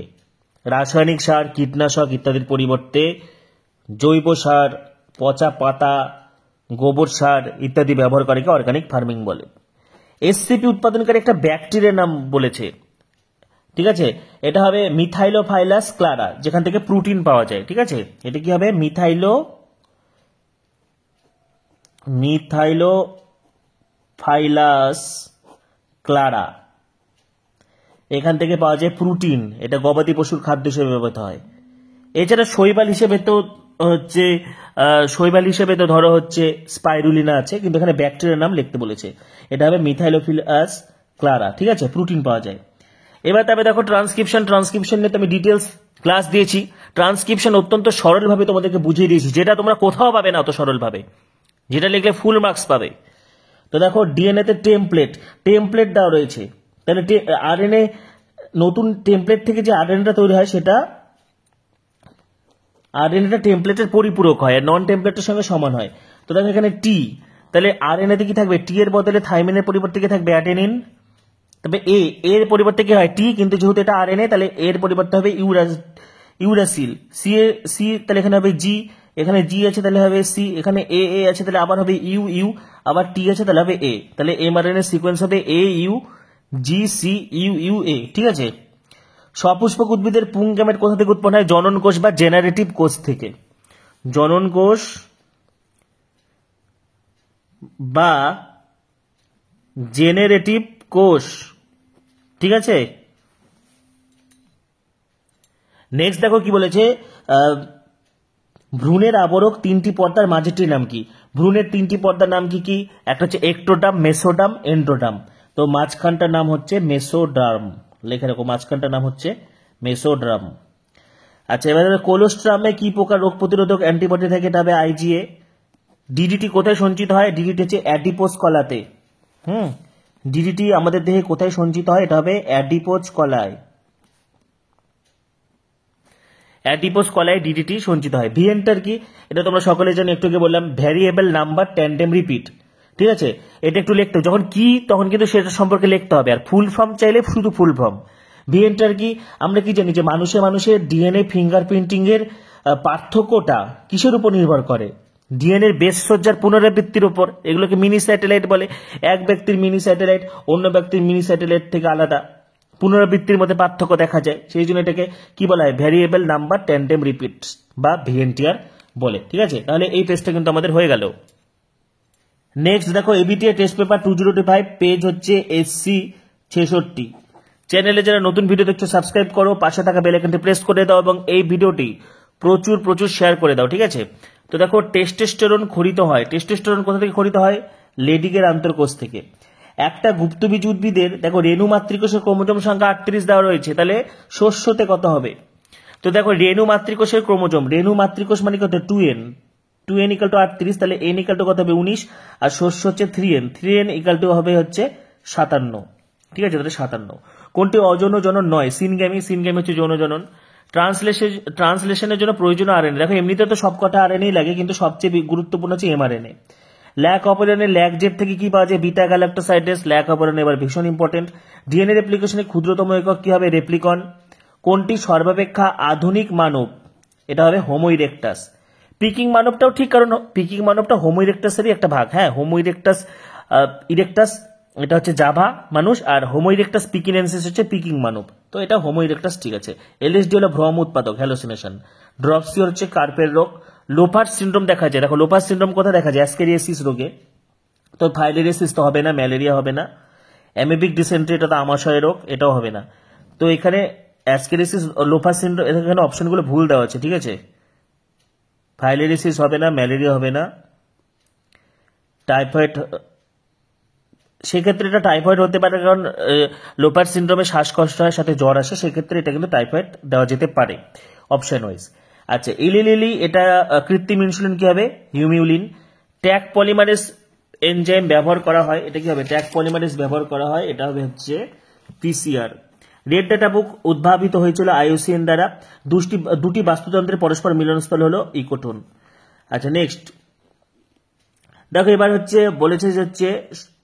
রাসায়নিক সার, কীটনাশক ইত্যাদির পরিবর্তে জৈব সার, পচা পাতা, গোবর সার ইত্যাদি ব্যবহার করাকে অর্গানিক ফার্মিং বলে। SCP উৎপাদনকারী একটা ব্যাকটেরিয়ার নাম বলেছে। ঠিক আছে, এটা হবে মিথাইলোফাইলাস ক্লারা, যেখান থেকে প্রোটিন পাওয়া যায়। ঠিক আছে, এটা কি হবে? মিথাইলোফাইলাস ক্লারা, এখান থেকে পাওয়া যায় প্রোটিন। এটা গবাদি পশুর খাদ্য হিসেবে ব্যবহৃত হয়। এছাড়া শৈবাল হিসেবে তো ধরো হচ্ছে স্পাইরুলিনা আছে, কিন্তু এখানে ব্যাকটেরিয়ার নাম লিখতে বলেছে। এটা হবে মিথাইলোফাইলাস ক্লারা। ঠিক আছে, প্রোটিন পাওয়া যায়। এবার তবে দেখো ট্রান্সক্রিপশন নিয়ে তো আমি ডিটেলস ক্লাস দিয়েছি। ট্রান্সক্রিপশন অত্যন্ত সরলভাবে তোমাদেরকে বুঝিয়ে দিয়েছি, যেটা তোমরা কোথাও পাবে না অত সরলভাবে, যেটা লিখলে ফুল মার্কস পাবে। তো দেখো ডিএনএ তে টেমপ্লেট দেওয়া রয়েছে, তাহলে আরএনএ নতুন টেমপ্লেট থেকে যে আরএনএটা তৈরি হয় সেটা আরএনএটা টেমপ্লেটের পরিপূরক হয়, আর নন টেমপ্লেটের সঙ্গে সমান হয়। তো দেখো এখানে টি, তাহলে আরএনএতে কি থাকবে? টি এর বদলে থাইমিনের পরিবর্তে কি থাকবে? অ্যাডেনিন। তবে এর পরিবর্তে কি হয়? টি, কিন্তু যেহেতু এটা আরএনএ তাহলে এর পরিবর্তে হবে ইউরাসিল। সি তাহলে এখানে হবে জি, এখানে জি আছে তাহলে হবে সি, এখানে এ আছে তাহলে আবার হবে ইউ, আবার টি আছে তাহলে হবে এ, তাহলে এমআরএনএ সিকোয়েন্স হবে AUGCUUA। ঠিক আছে, সপুষ্পক উদ্ভিদের পুংগ্যামেট কোথা থেকে উৎপন্ন হয়? জনন কোষ বা জেনারেটিভ কোষ থেকে। জনন কোষ বা জেনারেটিভ কোষ। ঠিক আছে, নেক্সট দেখো কি বলেছে, ভ্রূণের আবরক 3টি পর্দার মাঝেরটির নাম কি? ভ্রূণের 3টি পর্দার নাম কি? একটা হচ্ছে একটোডার্ম, মেসোডার্ম, এন্ডোডার্ম। তো মাঝখানটার নাম হচ্ছে মেসোডার্ম, লেখা রাখো, মাঝখানটার নাম হচ্ছে মেসোডার্ম। আচ্ছা, এবার কোলোস্ট্রামে কি প্রকার রোগ প্রতিরোধক অ্যান্টিবডি থাকে? এটা হবে IgA। ডিডিটি কোথায় সঞ্চিত হয়? ডিডিটি হচ্ছে অ্যাডিপোজ কলাতে। ডিডিটি আমাদের দেহে কোথায় সঞ্চিত হয়? এটা হবে অ্যাডিপোজ কলায়। অ্যাডিপোজ কলায় ডিডিটি সঞ্চিত হয়। ভিএনটার কি? এটা তোমরা সকলে জানো, একটু আগে বললাম, ভ্যারিয়েবল নাম্বার ট্যান্ডেম রিপিট। ঠিক আছে, এটা একটু লিখতে হবে, যখন কি তখন কিন্তু সেটা সম্পর্কে লিখতে হবে। আর ফুল ফর্ম চাইলে শুধু ফুল ফর্ম। ভিএনটার কি? আমরা কি জানি যে মানুষের ডিএনএ ফিঙ্গারপ্রিন্টিং এর পার্থক্যটা কিসের উপর নির্ভর করে? ডিএনএর বেস সজ্জার পুনরাবৃত্তির উপর। এগুলোকে মিনি স্যাটেলাইট বলে। এক ব্যক্তির মিনি স্যাটেলাইট অন্য ব্যক্তির মিনি স্যাটেলাইট থেকে আলাদা, পুনরাবৃত্তির মধ্যে পার্থক্য দেখা যায়, সেই জন্য এটাকে কি বলা হয়? ভ্যারিয়েবল নাম্বার ট্যান্ডেম রিপিটস বা ভিএনটিআর বলে। ঠিক আছে, তাহলে এই পেজটা কিন্তু আমাদের হয়ে গেল। নেক্সট দেখো, এবিটিএ টেস্ট পেপার 2025, পেজ হচ্ছে SC 66। চ্যানেলে যারা নতুন ভিডিও দেখছো সাবস্ক্রাইব করো, পাশে থাকা বেল আইকনটি প্রেস করে দাও এবং এই ভিডিওটি প্রচুর শেয়ার করে দাও। ঠিক আছে, তো দেখো টেস্টোস্টেরন খরিত হয়। টেস্টোস্টেরন কোথা থেকে খরিত হয়? লেডিকের আন্তঃকোষ থেকে। একটা গুপ্তবীজ উদ্ভিদের দেখো রেণু মাতৃকোষের ক্রোমোজোম সংখ্যা 38 দেওয়া রয়েছে, তাহলে শস্যতে কত হবে? তো দেখো রেণু মাতৃকোষের ক্রোমোজোম, রেণু মাতৃকোষ মানে কত? 2n, 2n = 38, তাহলে n = কত হবে? 19, আর শস্য হচ্ছে 3n, 3n = হবে হচ্ছে 57। ঠিক আছে, তাহলে 57। কোনটি অযৌন জনন নয়? সিনগ্যামি, সিনগ্যামি হচ্ছে যৌন জনন। ট্রান্সলেশনের জন্য প্রয়োজনীয় আরএনএ, দেখো এমনিতে তো সবকটা আরএনএই লাগে, কিন্তু সবচেয়ে গুরুত্বপূর্ণ হচ্ছে এমআরএনএ। ল্যাক অপারেনে ল্যাক জেড থেকে কি পাওয়া যায়? বিটা গ্যালাক্টোসাইডেস। ল্যাক অপারেনে এবার ভীষণ ইম্পর্টেন্ট। ডিএনএ রেপ্লিকেশনের ক্ষুদ্রতম একক কি হবে? রেপ্লিকন। কোনটি সর্বাপেক্ষা আধুনিক মানব? এটা হবে হোমো ইরেক্টাস। পিকিং মানবটাও ঠিক, কারণ পিকিং মানবটা হোমো ইরেক্টাসেরই একটা ভাগ। হ্যাঁ, হোমো ইরেক্টাস এটা হচ্ছে জাভা মানুষ, আর হোমো ইরেক্টাস পিকিনেন্সিস হচ্ছে পিকিং মানব। তো এটা হোমো ইরেক্টাস, ঠিক আছে। এলএসডি হলো ভ্রম উৎপাদক, হ্যালোসিনেশন। ড্রপসি হচ্ছে কার্পের রোগ। লোপার্স সিন্ড্রোম দেখা যায়, দেখো লোপার্স সিন্ড্রোম কোথায় দেখা যায়? অ্যাসকেরিয়াসিস রোগে। তো ফাইলেরিয়াসিস তো হবে না, ম্যালেরিয়া হবে না। অ্যামিবিক ডিসেন্ট্রি এটা তো আমাশয় রোগ, এটাও হবে না। তো এখানে অ্যাসকেরিয়াসিস, লোপার্স সিন্ড্রোম, এখানে অপশনগুলো ভুল দেওয়া আছে। ঠিক আছে, ফাইলেরিয়াসিস হবে না, ম্যালেরিয়া হবে না, টাইফয়েড, সেক্ষেত্রে এটা টাইফয়েড হতে পারে, কারণ লোপার সিন্ড্রোমে শ্বাসকষ্ট হয়, সাথে জ্বর আসে, সেক্ষেত্রে এটা কিন্তু টাইফয়েড দেওয়া যেতে পারে অপশন ওয়াইজ। আচ্ছা, ইলিলিলি এটা কৃত্রিম ইনসুলিন কি হবে? হিউমিউলিন। ট্যাগ পলিমারেজ এনজাইম ব্যবহার করা হয়, এটা কি হবে? ট্যাগ পলিমারেজ ব্যবহার করা হয়, এটা হবে হচ্ছে পিসিআর। রেড ডাটা বুক উদ্ভাবিত হয়েছিল IUCN দ্বারা। দুটি বাস্তুতন্ত্রের পরস্পর মিলনস্থল হলো ইকোটোন। আচ্ছা, নেক্সট দেখো, এবার হচ্ছে বলেছে যে হচ্ছে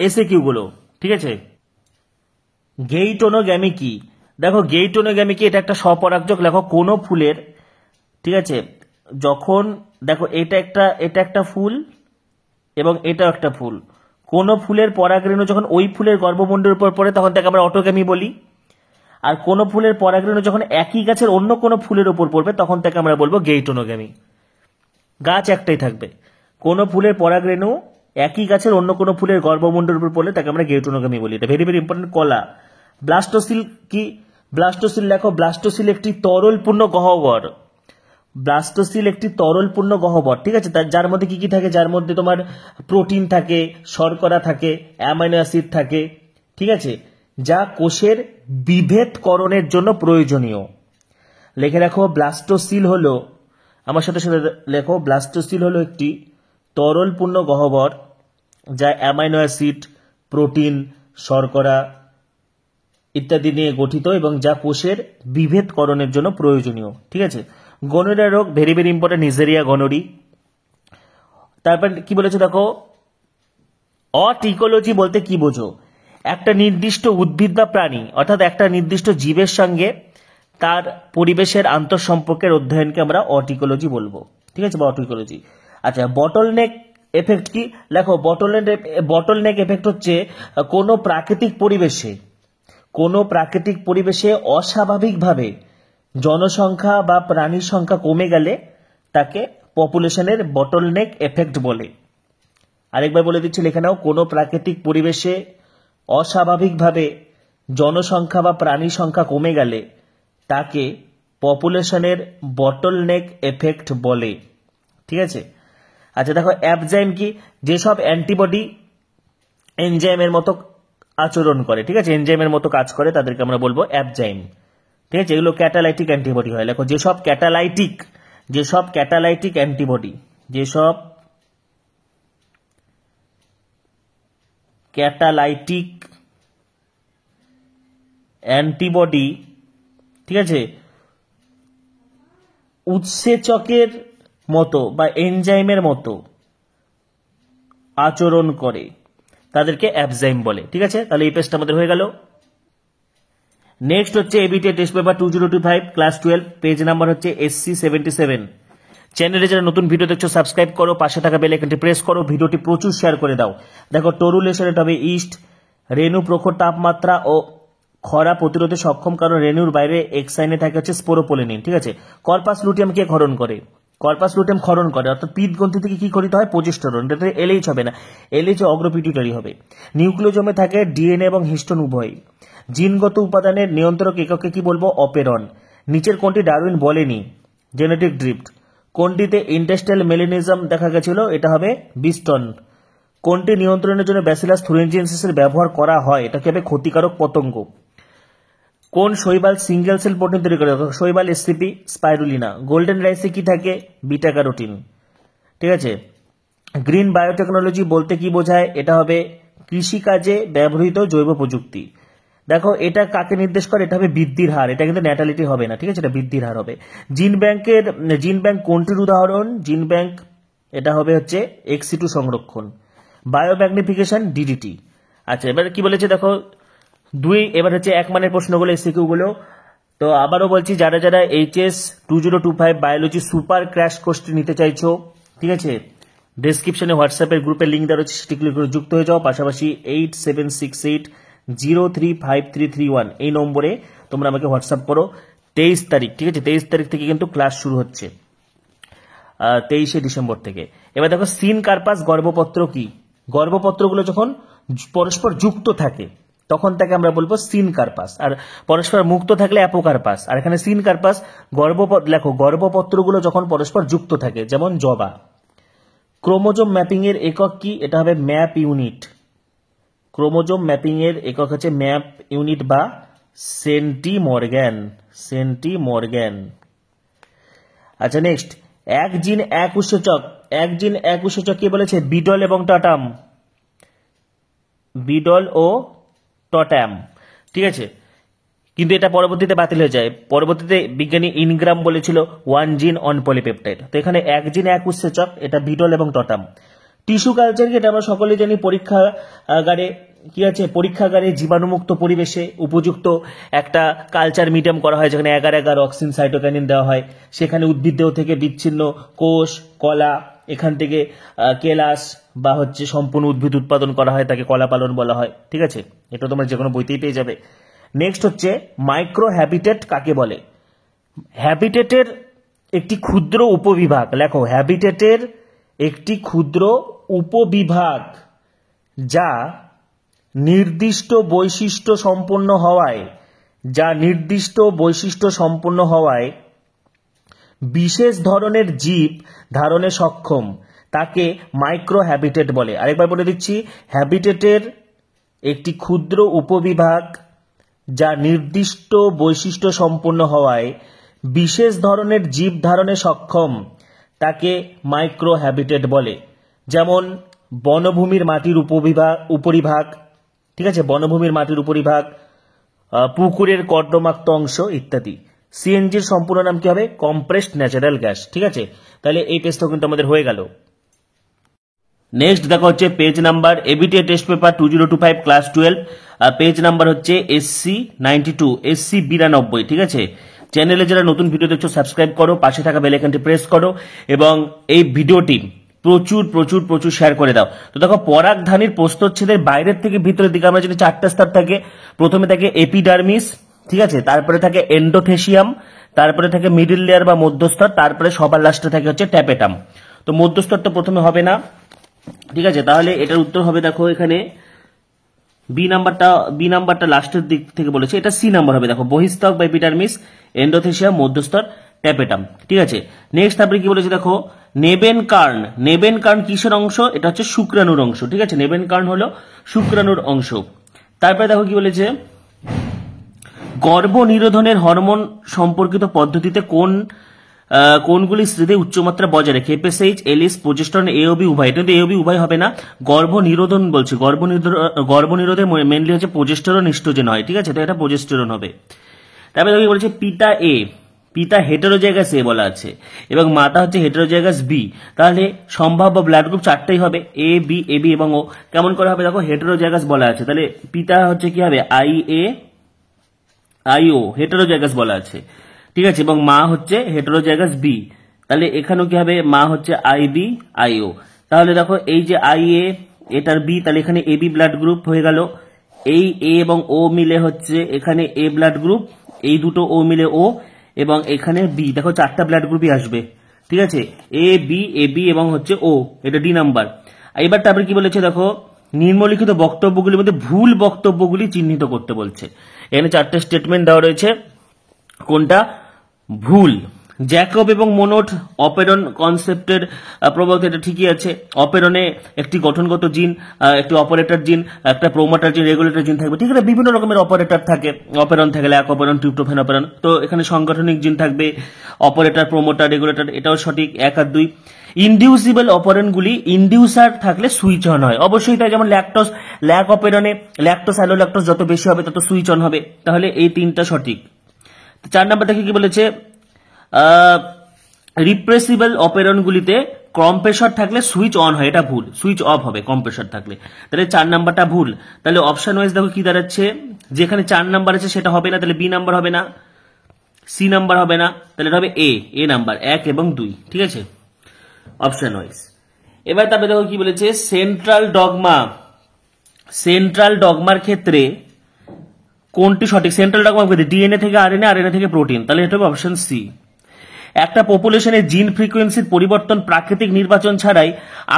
এসএকিউ গুলো। ঠিক আছে, গেইটোনোগ্যামি কি? দেখো গেইটোনোগ্যামি কি? এটা একটা স্বপরাগযোগ। লেখো কোন ফুলের, ঠিক আছে, যখন দেখো এটা একটা ফুল এবং এটাও একটা ফুল, কোন ফুলের পরাগরেণু যখন ওই ফুলের গর্ভমণ্ডলের উপর পড়ে তখন তাকে আমরা অটোগ্যামি বলি। আর কোন ফুলের পরাগরেণু যখন একই গাছের অন্য কোনো ফুলের উপর পড়বে তখন তাকে আমরা বলবো গেইটোনোগ্যামি। গাছ একটাই থাকবে, কোন ফুলের পরাগরেণু একই গাছের অন্য কোনো ফুলের গর্ভমণ্ডলের উপর পড়লে তাকে আমরা গেইটোনোগ্যামি বলি। এটা ভেরি ইম্পর্টেন্ট। কলা। ব্লাস্টোসিল কি? ব্লাস্টোসিল লেখো, ব্লাস্টোসিল একটি তরলপূর্ণ গহ্বর। ব্লাস্টোসিল একটি তরলপূর্ণ গহ্বর, ঠিক আছে, যার মধ্যে কি কি থাকে? যার মধ্যে তোমার প্রোটিন থাকে, শর্করা থাকে, অ্যামাইনো অ্যাসিড থাকে, ঠিক আছে, যা কোষের বিভেদকরণের জন্য প্রয়োজনীয়। লিখে রাখো, ব্লাস্টোসিল হলো, আমার সাথে সাথে লেখো, ব্লাস্টোসিল হলো একটি তরলপূর্ণ গহ্বর যা অ্যামাইনো অ্যাসিড, প্রোটিন, শর্করা ইত্যাদি নিয়ে গঠিত এবং যা কোষের বিভেদকরণের জন্য প্রয়োজনীয়। ঠিক আছে। গনোরিয়া রোগ ভেরি ইম্পর্টেন্ট, নিজেরিয়া গনোরি। তারপর কি বলেছে দেখো, অটিকোলজি বলতে কি বোঝো? একটা নির্দিষ্ট উদ্ভিদ বা প্রাণী অর্থাৎ একটা নির্দিষ্ট জীবের সঙ্গে তার পরিবেশের আন্তঃসম্পর্কের অধ্যয়নকে আমরা অটিকোলজি বলবো। ঠিক আছে, বা অটিকোলজি। আচ্ছা, বটলনেক এফেক্ট কি? লেখো, বটলনেক এফেক্ট হচ্ছে কোনো প্রাকৃতিক পরিবেশে অস্বাভাবিকভাবে জনসংখ্যা বা প্রাণীর সংখ্যা কমে গেলে তাকে পপুলেশনের বটলনেক এফেক্ট বলে। আরেকবার বলে দিচ্ছি, লিখে নাও, কোনো প্রাকৃতিক পরিবেশে অস্বাভাবিকভাবে জনসংখ্যা বা প্রাণীর সংখ্যা কমে গেলে তাকে পপুলেশনের বটলনেক এফেক্ট বলে। ঠিক আছে। আচ্ছা দেখো, অ্যাবজাইম কি? যেসব অ্যান্টিবডি এনজাইমের মতো আচরণ করে, ঠিক আছে, এনজাইমের মতো কাজ করে, তাদেরকে আমরা বলবো অ্যাবজাইম। ঠিক আছে, এগুলো ক্যাটালাইটিক অ্যান্টিবডি হয়। দেখো, যেসব ক্যাটালাইটিক অ্যান্টিবডি, যেসব ক্যাটালাইটিক অ্যান্টিবডি, ঠিক আছে, উৎসেচকের মতো বা এনজাইমের মতো আচরণ করে, তাদেরকে অ্যাবজাইম বলে। ঠিক আছে, তাহলে এই পেজটা আমাদের হয়ে গেল। নেক্সট হচ্ছে ABTA test paper 2025 class 12, page number হচ্ছে SC 77। চ্যানেলে যারা নতুন ভিডিও দেখছো সাবস্ক্রাইব করো, পাশে থাকা বেল আইকনটি প্রেস করো, ভিডিওটি প্রচুর শেয়ার করে দাও। দেখো, টরুলেশন এটা হবে ইস্ট, রেণু প্রখর তাপমাত্রা ও খরা প্রতিরোধে সক্ষম, কারণ রেণুর বাইরে এক্সাইনে থাকে হচ্ছে স্পোরোপোলেনিন। ঠিক আছে, কর্পাস লুটিয়াম কে ক্ষরণ করে? কর্পাস লুটিয়াম ক্ষরণ করে, অর্থাৎ পিত্ত গ্রন্থি থেকে কি করিতে হয়? প্রোজেস্টেরন। এটাতে এলএইচ হবে না, এলএইচ অগ্রপিটুইটারি হবে। নিউক্লিওজোমে থাকে ডিএনএ এবং হিস্টোন উভয়। জিনগত উপাদানের নিয়ন্ত্রক এককে কি বলবো? অপেরন। নিচের কোনটি ডারউইন বলেনি? Genetic drift. কোনটিতে ইন্টেস্টাইল মেলিনিজম দেখা গেছিল? এটা হবে বিস্টন। কোনটি নিয়ন্ত্রণের জন্য ব্যাসিলাস থুরিনজিয়েন্সিসের ব্যবহার করা হয়? এটাকে হবে ক্ষতিকারক পতঙ্গ। কোন শৈবাল সিঙ্গেল সেল প্রোটিন তৈরি করে? শৈবাল এসসিপি স্পাইরুলিনা। গোল্ডেন রাইসে কি থাকে? Beta carotene. ঠিক আছে, গ্রিন বায়োটেকনোলজি বলতে কি বোঝায়? এটা হবে কৃষিকাজে ব্যবহৃত জৈব প্রযুক্তি। দেখো, এটা কাকে নির্দেশ করে? এটা হবে বৃদ্ধির হার, এটা কিন্তু ন্যাটালিটি হবে না। ঠিক আছে, এটা বৃদ্ধির হার হবে। জিন ব্যাংক কোনটির উদাহরণ? জিন ব্যাংক এটা হবে হচ্ছে এক্সিটু সংরক্ষণ। Biomagnification DDT. আচ্ছা, এবার কি বলেছে দেখো, এবার হচ্ছে 1 মানের প্রশ্নগুলো, এসিকিউ গুলো। তো আবারও বলছি, যারা যারা HS 2025 বায়োলজি সুপার ক্র্যাশ কোর্সটি নিতে চাইছো, ঠিক আছে, ডেসক্রিপশনে হোয়াটসঅ্যাপের গ্রুপের লিঙ্ক দেওয়া রয়েছে, সেটি ক্লিক করে যুক্ত হয়ে যাও। পাশাপাশি 8768035331 এই নম্বরে তোমরা আমাকে হোয়াটসঅ্যাপ করো। 23 তারিখ, ঠিক আছে, 23 তারিখ থেকে কিন্তু ক্লাস শুরু হচ্ছে, 23শে ডিসেম্বর থেকে। এবার দেখো, সিন কার্পাস গর্ভপত্র কি? গর্ভপত্রগুলো যখন পরস্পর যুক্ত থাকে তখন তাকে আমরা বলবো সিন কার্পাস, আর পরস্পর মুক্ত থাকলে অ্যাপোকার্পাস। আর এখানে সিন কার্পাস লেখো, গর্ভপত্রগুলো যখন পরস্পর যুক্ত থাকে, যেমন জবা। ক্রোমোজোম ম্যাপিং এর একক কি? এটা হবে ম্যাপ ইউনিট। ক্রোমোজোম ম্যাপিং এর একক হচ্ছে ম্যাপ ইউনিট বা সেন্টিমর্গ্যান। আচ্ছা, নেক্সট, এক জিন এক উৎসেচক কে বলেছে? বিডল এবং টটাম। বিডল ও টটাম। ঠিক আছে, কিন্তু এটা পরবর্তীতে বাতিল হয়ে যায়। পরবর্তীতে বিজ্ঞানী ইনগ্রাম বলেছিল 1 জিন অন পলিপেপটাইড। তো এখানে এক জিন এক উৎসেচক, এটা বিডল এবং টটাম। টিস্যু কালচার কি? এটা আমরা সকলেই জানি, পরীক্ষাগারে কি আছে? পরীক্ষাগারে জীবাণুমুক্ত পরিবেশে উপযুক্ত একটা কালচার মিডিয়াম করা হয়, যেখানে এগার অক্সিন সাইটোকাইনিন দেওয়া হয়। সেখানে উদ্ভিদ দেহ থেকে বিচ্ছিন্ন কোষ, কলা, এখান থেকে কেলাস বা হচ্ছে সম্পূর্ণ উদ্ভিদ উৎপাদন করা হয়, তাকে কলা পালন বলা হয়। ঠিক আছে, এটা তোমরা যে কোনো বইতেই পেয়ে যাবে। নেক্সট হচ্ছে মাইক্রো হ্যাবিটেট কাকে বলে? হ্যাবিটেটের একটি ক্ষুদ্র উপবিভাগ, লেখো, হ্যাবিটেটের একটি ক্ষুদ্র উপবিভাগ যা নির্দিষ্ট বৈশিষ্ট্য সম্পন্ন হওয়ায় বিশেষ ধরনের জীব ধারণে সক্ষম, তাকে মাইক্রো হ্যাবিটেট বলে। আরেকবার বলে দিচ্ছি, হ্যাবিটেটের একটি ক্ষুদ্র উপবিভাগ যা নির্দিষ্ট বৈশিষ্ট্য সম্পন্ন হওয়ায় বিশেষ ধরনের জীব ধারণে সক্ষম, তাকে মাইক্রো হ্যাবিটেট বলে। যেমন বনভূমির মাটির উপরিভাগ, ঠিক আছে, বনভূমির মাটির উপরিভাগ, পুকুরের কর্দমাক্ত অংশ ইত্যাদি। সিএনজির সম্পূর্ণ নাম কি হবে? Compressed natural gas. ঠিক আছে, তাহলে এই পেজটাও কিন্তু আমাদের হয়ে গেল। নেক্সট দেখো হচ্ছে page number ABTA test paper 2025 class 12, page number হচ্ছে SC 92, SC 92। ঠিক আছে, চ্যানেলে যারা নতুন ভিডিও দেখছো সাবস্ক্রাইব করো, পাশে থাকা বেল আইকনটি প্রেস করো এবং এই ভিডিওটি প্রচুর প্রচুর প্রচুর শেয়ার করে দাও। তো দেখো, পরাগধানীর প্রস্থচ্ছেদের বাইরের থেকে ভিতরের দিকে আমরা যদি 4টা স্তর থাকে, প্রথমে থাকে এপিডার্মিস, ঠিক আছে, তারপরে থাকে এন্ডোথেসিয়াম, তারপরে থাকে মিডল লেয়ার বা মধ্যস্তর, তারপরে সবার লাস্টে থাকে হচ্ছে ট্যাপেটাম। তো মধ্যস্তরটা প্রথমে হবে না, ঠিক আছে, তাহলে এটার উত্তর হবে, দেখো এখানে বি নাম্বারটা লাস্টের দিক থেকে বলেছে, এটা সি নাম্বার হবে। দেখো, বহিস্তক বা এপিডার্মিস, এন্ডোথেসিয়াম, মধ্যস্তর, ট্যাপেটাম। ঠিক আছে, নেক্সট তারপরে কি বলেছে দেখো, নেবেন কার্ন কিসের অংশ? এটা হচ্ছে শুক্রাণুর অংশ। ঠিক আছে, নেবেন কার্ন হলো শুক্রাণুর অংশ। তারপরে দেখো কি বলেছে, গর্ভ নিরোধনের হরমোন সম্পর্কিত পদ্ধতিতে কোন কোনগুলি স্ত্রীদের উচ্চমাত্রা বজায় রাখে? এফএসএইচ, এলিস, প্রোজেস্টেরন, এওবি উভয়। এটা কিন্তু এওবি উভয় হবে না, গর্ভনিরোধন বলছে। গর্ভনিরোধে মেনলি হচ্ছে প্রোজেস্টেরন, ইস্ট্রোজেন হয়, ঠিক আছে, তো এটা প্রোজেস্টেরন হবে। তারপরে বলছে পিতা এ, পিতা হেটেরোজাইগাস এ বলা আছে এবং মাতা হচ্ছে হেটেরোজাইগাস বি, তাহলে সম্ভাব্য ব্লাড গ্রুপ চারটাই হবে, এ বি, এ বি এবং ও। কেমন করে হবে দেখো, হেটেরোজাইগাস বলা আছে, তাহলে পিতা হচ্ছে কি হবে I A I O, heterozygous বলা আছে, ঠিক আছে, এবং মা হচ্ছে হেটেরোজাইগাস বি, তাহলে এখানেও কি হবে, মা হচ্ছে আই বি আই ও। তাহলে দেখো এই যে আই এ, এটার বি, তাহলে এখানে এ বি ব্লাড গ্রুপ হয়ে গেল, এই এ এবং ও মিলে হচ্ছে এখানে এ ব্লাড গ্রুপ, এই দুটো ও মিলে ও, এবং এখানে বি, দেখো চারটা ব্লাড গ্রুপই আসবে, ঠিক আছে, এ বি এবং হচ্ছে ও, এটা ডি নাম্বার। এবার তারপরে কি বলেছে দেখো, নিম্নলিখিত বক্তব্যগুলির মধ্যে ভুল বক্তব্যগুলি চিহ্নিত করতে বলছে। এখানে চারটে স্টেটমেন্ট দেওয়া রয়েছে, কোনটা ভুল? জ্যাকব এবং মোনোড অপেরন কনসেপ্টের প্রভাব, এটা ঠিকই আছে। অপেরনে একটি গঠনগত জিন, একটি অপারেটর জিন, একটা প্রোমোটার জিন, রেগুলেটর জিন থাকবে, ঠিক আছে, বিভিন্ন রকমের অপারেটর থাকে, অপেরন থাকে, ল্যাক অপেরন, ট্রিপ্টোফ্যান অপেরন, তো এখানে সাংগঠনিক জিন থাকবে, অপারেটর, প্রোমোটার, রেগুলেটর, এটাও সঠিক, 1 আর 2। ইনডিউসিবল অপারেন্টগুলি ইনডিউসার থাকলে সুইচ অন হয়, অবশ্যই তাই, যেমন ল্যাকটোজ, ল্যাক অপেরনে ল্যাকটোজ অ্যালোল্যাকটোজ যত বেশি হবে তত সুইচ অন হবে, তাহলে এই তিনটা সঠিক। 4 নাম্বার দেখে কি বলেছে, রিপ্রেসিবল অপারেন্টগুলিতে কম্প্রেসর থাকলে সুইচ অন হয়, এটা ভুল, সুইচ অফ হবে কম্প্রেসর থাকলে, তাহলে 4 নাম্বারটা ভুল। তাহলে অপশন ওয়াইজ দেখো কি দাঁড়াচ্ছে, যেখানে 4 নাম্বার আছে সেটা হবে না, তাহলে বি নাম্বার হবে না, সি নাম্বার হবে না, তাহলে এটা হবে এ নাম্বার, 1 এবং 2, ঠিক আছে, অপশন ওয়াইজ। এবার তারপরে দেখো কি বলেছে, সেন্ট্রাল ডগমার ক্ষেত্রে কোনটি সঠিক? সেন্ট্রাল ডগমার ক্ষেত্রে ডিএনএ থেকে আরএনএ, আরএনএ থেকে প্রোটিন, তাহলে এটা হবে অপশন সি। একটা পপুলেশনের জিন ফ্রিকোয়েন্সির পরিবর্তন প্রাকৃতিক নির্বাচন ছাড়াই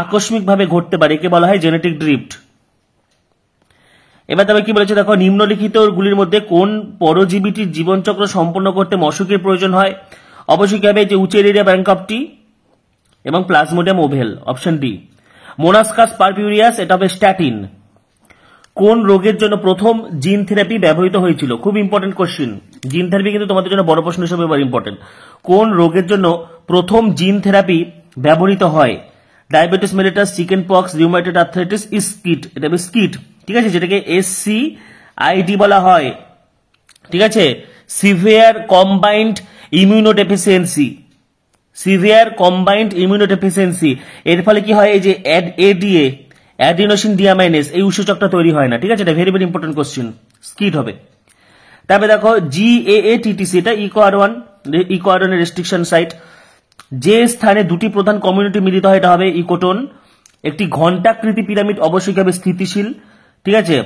আকস্মিকভাবে ঘটতে পারে, একে বলা হয় জেনেটিক ড্রিফট। এবার তবে কি বলেছে দেখো, নিম্নলিখিত গুলির মধ্যে কোন পরজীবীটির জীবনচক্র সম্পন্ন করতে মশকের প্রয়োজন হয়? অবশ্যই কি হবে, যে উচেরিয়া ব্যাংকপটি এবং প্লাজমোডিয়াম ওভেল, অপশন ডি। মোনাস্কাস পারপিউরিয়াস, এটা হবে স্ট্যাটিন। কোন রোগের জন্য প্রথম জিন থেরাপি ব্যবহৃত হয়েছিল? খুব ইম্পর্টেন্ট কোশ্চিন, জিন থেরাপি কিন্তু তোমাদের জন্য বড় প্রশ্ন হিসেবে ইম্পর্টেন্ট। কোন রোগের জন্য প্রথম জিন থেরাপি ব্যবহৃত হয়? Diabetes mellitus, chicken pox, rheumatoid arthritis, skit, এটা হবে স্কিট, ঠিক আছে, যেটাকে SCID বলা হয়, ঠিক আছে, severe combined immunodeficiency, severe combined immunodeficiency, এর ফলে কি হয়, এই যে ADA, অ্যাডিনোসিন ডিয়ামাইনেস, এই উৎসেচকটা তৈরি হয় না, ঠিক আছে, এটা very very important question, skit হবে। তারপরে দেখো GAATTC, এটা ইকোয়াডনের রেস্ট্রিকশন সাইট। যে স্থানে দুটি প্রধান কমিউনিটি মিলিত হয়, এটা হবে ইকোটোন। একটি ঘণ্টাকৃতি পিরামিড অবশ্যই হবে স্থিতিশীল, ঠিক আছে।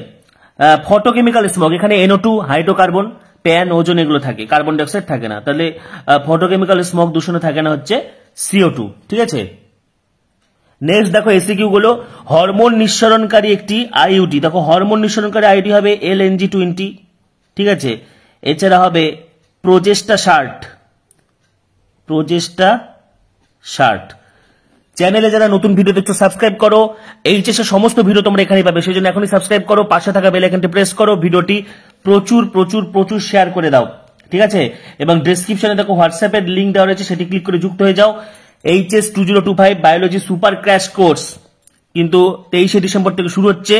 ফটোকেমিক্যাল স্মগ, এখানে NO2, হাইড্রোকার্বন, প্যান, ওজোন এগুলো থাকে, কার্বন ডাইঅক্সাইড থাকে না, তাহলে ফটোকেমিক্যাল স্মগ দূষণে থাকে না হচ্ছে CO2, ঠিক আছে। নেক্সট দেখো এসিকিউ গুলো, হরমোন নিঃসরণকারী একটি আইইউডি, দেখো হরমোন নিঃসরণকারী আইইউডি হবে LNG-20, ঠিক আছে। এছাড়া হবে প্রোজেস্টা শার্ট। চ্যানেলে যারা নতুন ভিডিও দেখছো সাবস্ক্রাইব করো, এইচএস এর সমস্ত ভিডিও তোমরা এখানেই পাবে, সেই জন্য এখনই সাবস্ক্রাইব করো, পাশে থাকা বেল আইকনটি প্রেস করো, ভিডিওটি প্রচুর শেয়ার করে দাও, ঠিক আছে। এবং ডেসক্রিপশনে দেখো হোয়াটসঅ্যাপের লিঙ্ক দেওয়া রয়েছে, সেটি ক্লিক করে যুক্ত হয়ে যাও। HS 2025 biology super crash course কিন্তু 23শে ডিসেম্বর থেকে শুরু হচ্ছে।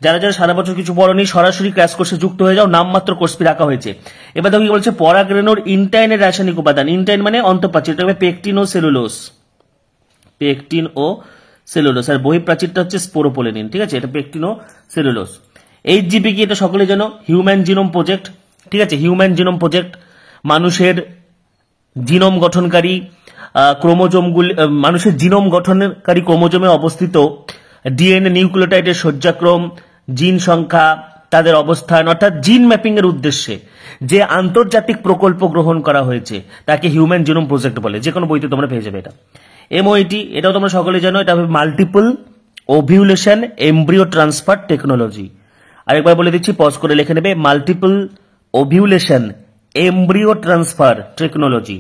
যারা যারা সারা বছর কিছু পড়নি, সরাসরি ক্র্যাশ কোর্সে যুক্ত হয়ে যাও, নামমাত্র কোর্স ফি রাখা হয়েছে। এবার দেখো কি বলছে, পরাগরেণুর ইনটাইনের রাসায়নিক উপাদান, ইনটাইন মানে অন্তঃপ্রাচীর, এটা হবে পেকটিন ও সেলুলোজ, আর বহিঃপ্রাচীরটা হচ্ছে স্পোরোপোলেনিন, ঠিক আছে, এটা পেকটিন ও সেলুলোজ। HGP কি? এটা সকলে জানো, হিউম্যান জিনোম প্রজেক্ট, ঠিক আছে, হিউম্যান জিনোম প্রজেক্ট মানুষের জিনোম গঠনকারী ক্রোমোজোমগুলি, মানুষের জিনোম গঠনকারী ক্রোমোজোমে অবস্থিত ডিএনএ নিউক্লিওটাইডের সজ্জাক্রম, জিন সংখ্যা, তাদের অবস্থান, অর্থাৎ জিন ম্যাপিং এর উদ্দেশ্যে যে আন্তর্জাতিক প্রকল্প গ্রহণ করা হয়েছে তাকে হিউম্যান জিনোম প্রজেক্ট বলে, যে কোনো বইতে তোমরা পেয়ে যাবে এটা। MOET, এটাও তোমরা সকলে জানো, এটা হবে multiple ovulation embryo transfer technology. আরেকবার বলে দিচ্ছি, পজ করে লিখে নেবে, multiple ovulation embryo transfer technology.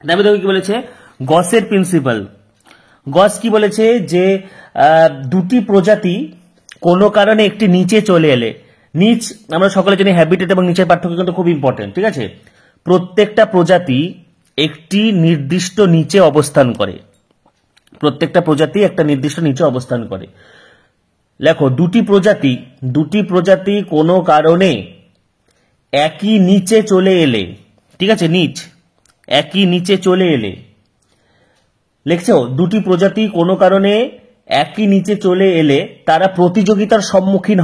তারপরে দেখো কি বলেছে, গসের প্রিন্সিপাল। গস কি বলেছে, যে দুটি প্রজাতি কোনো কারণে একটি নিচে চলে এলে, নিচ আমরা সকলে জানি হ্যাবিটেট এবং নিচের পার্থক্য কিন্তু খুব ইম্পর্টেন্ট, ঠিক আছে। প্রত্যেকটা প্রজাতি একটি নির্দিষ্ট নিচে অবস্থান করে। প্রত্যেকটা প্রজাতি একটা নির্দিষ্ট নিচে অবস্থান করে। লেখো দুটি প্রজাতি কোনো কারণে একই নিচে চলে এলে, ঠিক আছে, নিচ একই নিচে চলে এলে, লিখছো দুটি প্রজাতি কোনো কারণে একই নিচে চলে এলে তারা প্রতিযোগিতার সম্মুখীন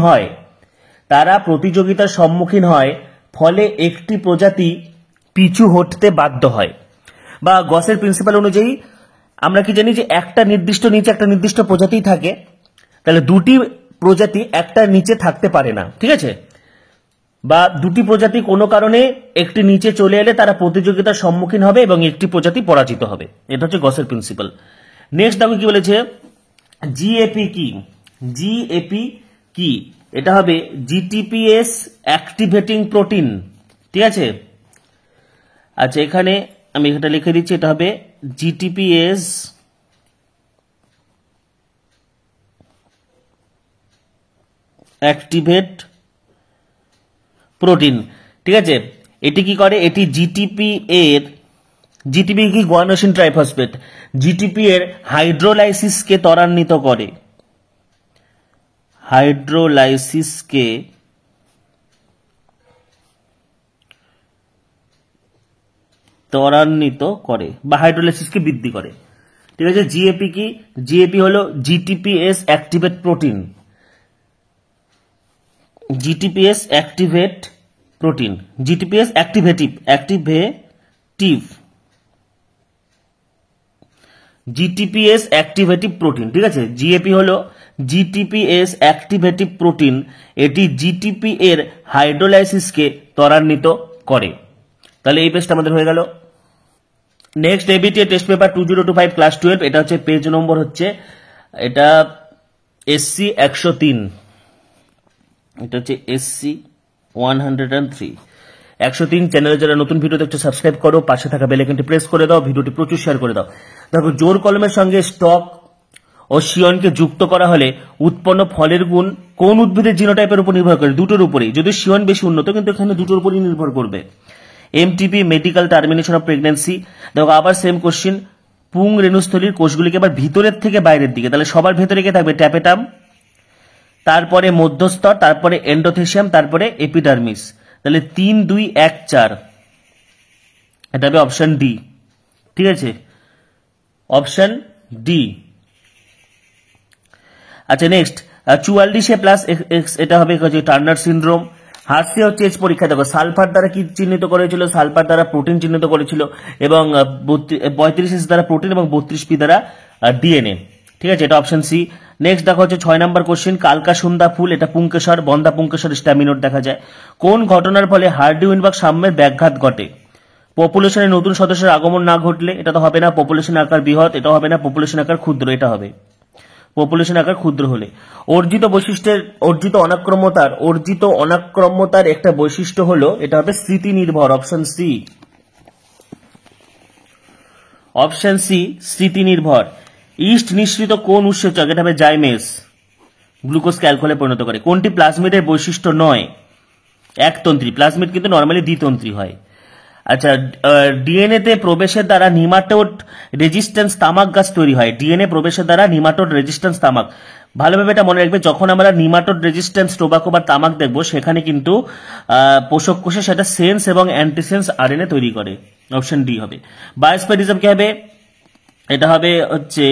হয়, ফলে একটি প্রজাতি পিছু হটতে বাধ্য হয়। বা গসের প্রিন্সিপাল অনুযায়ী আমরা কি জানি যে একটা নির্দিষ্ট নিচে একটা নির্দিষ্ট প্রজাতি থাকে, তাহলে দুটি প্রজাতি একটা নিচে থাকতে পারে না, ঠিক আছে। বা দুটি প্রজাতি কোনো কারণে একটি নিচে চলে এলে তারা প্রতিযোগিতার সম্মুখীন হবে এবং একটি প্রজাতি পরাজিত হবে। এটা হচ্ছে গসের প্রিন্সিপাল। নেক্সট দেখো কি বলেছে, জিএপি কি, এটা হবে জিটিপিএস অ্যাক্টিভেটিং প্রোটিন, ঠিক আছে। আচ্ছা, এখানে আমি এটা লিখে দিচ্ছি, এটা হবে জিটিপিএস অ্যাক্টিভেট প্রোটিন, ঠিক আছে। এটি কি করে, এটি জিটিপি কি গুয়ানোসিন ট্রাইফসফেট, জিটিপি এর হাইড্রোলাইসিসকে ত্বরান্বিত করে, বা হাইড্রোলাইসিসকে বৃদ্ধি করে, ঠিক আছে। জিএপি হলো জিটিপিএস অ্যাক্টিভেট প্রোটিন, জিটিপিএস অ্যাক্টিভেটিভ প্রোটিন, ঠিক আছে। জিএপি হলো জিটিপিএস অ্যাক্টিভেটিভ প্রোটিন, এটি জিটিপি এর হাইড্রোলাইসিসকে ত্বরান্বিত করে। তাহলে এই পেজটা আমাদের হয়ে গেল। Next ABTA test paper 2025 class 12, এটা হচ্ছে পেজ নম্বর হচ্ছে এটা SC 103, এটা হচ্ছে SC 103 103। চ্যানেলে যারা নতুন ভিডিও দেখছো সাবস্ক্রাইব করো, পাশে থাকা বেল আইকনটি প্রেস করে দাও, ভিডিওটি প্রচুর শেয়ার করে দাও। দেখো, জোর কলমের সঙ্গে স্টক ও শিয়নকে যুক্ত করা হলে উৎপন্ন ফলের গুণ কোন উদ্ভিদের জিনোটাইপের উপর নির্ভর করে? দুটোর উপরেই, যদি শিয়ন বেশি উন্নত, কিন্তু এখানে দুটোর উপরই নির্ভর করবে। MTP medical termination of pregnancy. দেখো, আবার সেম কোশ্চিন, পুং রেণুস্থলীর কোষগুলিকে আবার ভিতরের থেকে বাইরের দিকে, তাহলে সবার ভেতরে গিয়ে থাকবে ট্যাপেটাম, তারপরে মধ্যস্তর, তারপরে এন্ডোথেশিয়াম, তারপরে এপিডার্মিস। তাহলে 3, 2, 1, 4, এটা হবে অপশন ডি, ঠিক আছে, অপশন ডি। আচ্ছা, নেক্সট 44 প্লাস এক্স, এটা হবে টার্নার সিনড্রোম। হার্সি হচ্ছে এজ পরীক্ষা। দেখো, সালফার দ্বারা কি চিহ্নিত করেছিল? সালফার দ্বারা প্রোটিন চিহ্নিত করেছিল, এবং 35 দ্বারা প্রোটিন এবং 32P দ্বারা ডিএনএ, ঠিক আছে, এটা অপশন সি। নেক্সট দেখো হচ্ছে 6 নম্বর কোশ্চেন, কালকা সন্ধ্যা ফুল, এটা পুংকেশর, বন্দা পুংকেশর স্ট্যামিনোড দেখা যায়। কোন ঘটনার ফলে হার্ডি উইনবার্গ সাম্যের ব্যাঘাত ঘটে? পপুলেশনে নতুন সদস্যের আগমন না ঘটলে, এটা তো হবে না। পপুলেশন আকার বৃহৎ, এটা হবে না। পপুলেশন আকার ক্ষুদ্র, এটা হবে। পপুলেশন আকার ক্ষুদ্র হলে। অর্জিত অনাক্রম্যতার একটা বৈশিষ্ট্য হলো, এটা হবে স্মৃতি নির্ভর, অপশন সি, স্মৃতি নির্ভর। ইস্ট নিঃসৃত কোন উৎসেচক? এটা হবে জাইমেস, গ্লুকোজকে অ্যালকোহলে পরিণত করে। কোনটি প্লাজমিডের বৈশিষ্ট্য নয়? একতন্ত্রী। প্লাজমিড কিন্তু নর্মালি দ্বিতন্ত্রী হয়। আচ্ছা, ডিএনএ তে প্রবেশের দ্বারা নিমাটোড রেজিস্ট্যান্স তামাক গাছ তৈরি হয়। ডিএনএ প্রবেশের দ্বারা নিমাটোড রেজিস্ট্যান্স তামাক, ভালোভাবে এটা মনে রাখবে। যখন আমরা নিমাটোড রেজিস্ট্যান্স টোবাকো বা তামাক দেখবো, সেখানে কিন্তু পোষক কোষে সেটা সেন্স এবং অ্যান্টিসেন্স আরএনএ তৈরি করে, অপশন ডি হবে। বায়োস্পেরিজম কি হবে? এটা হবে হচ্ছে,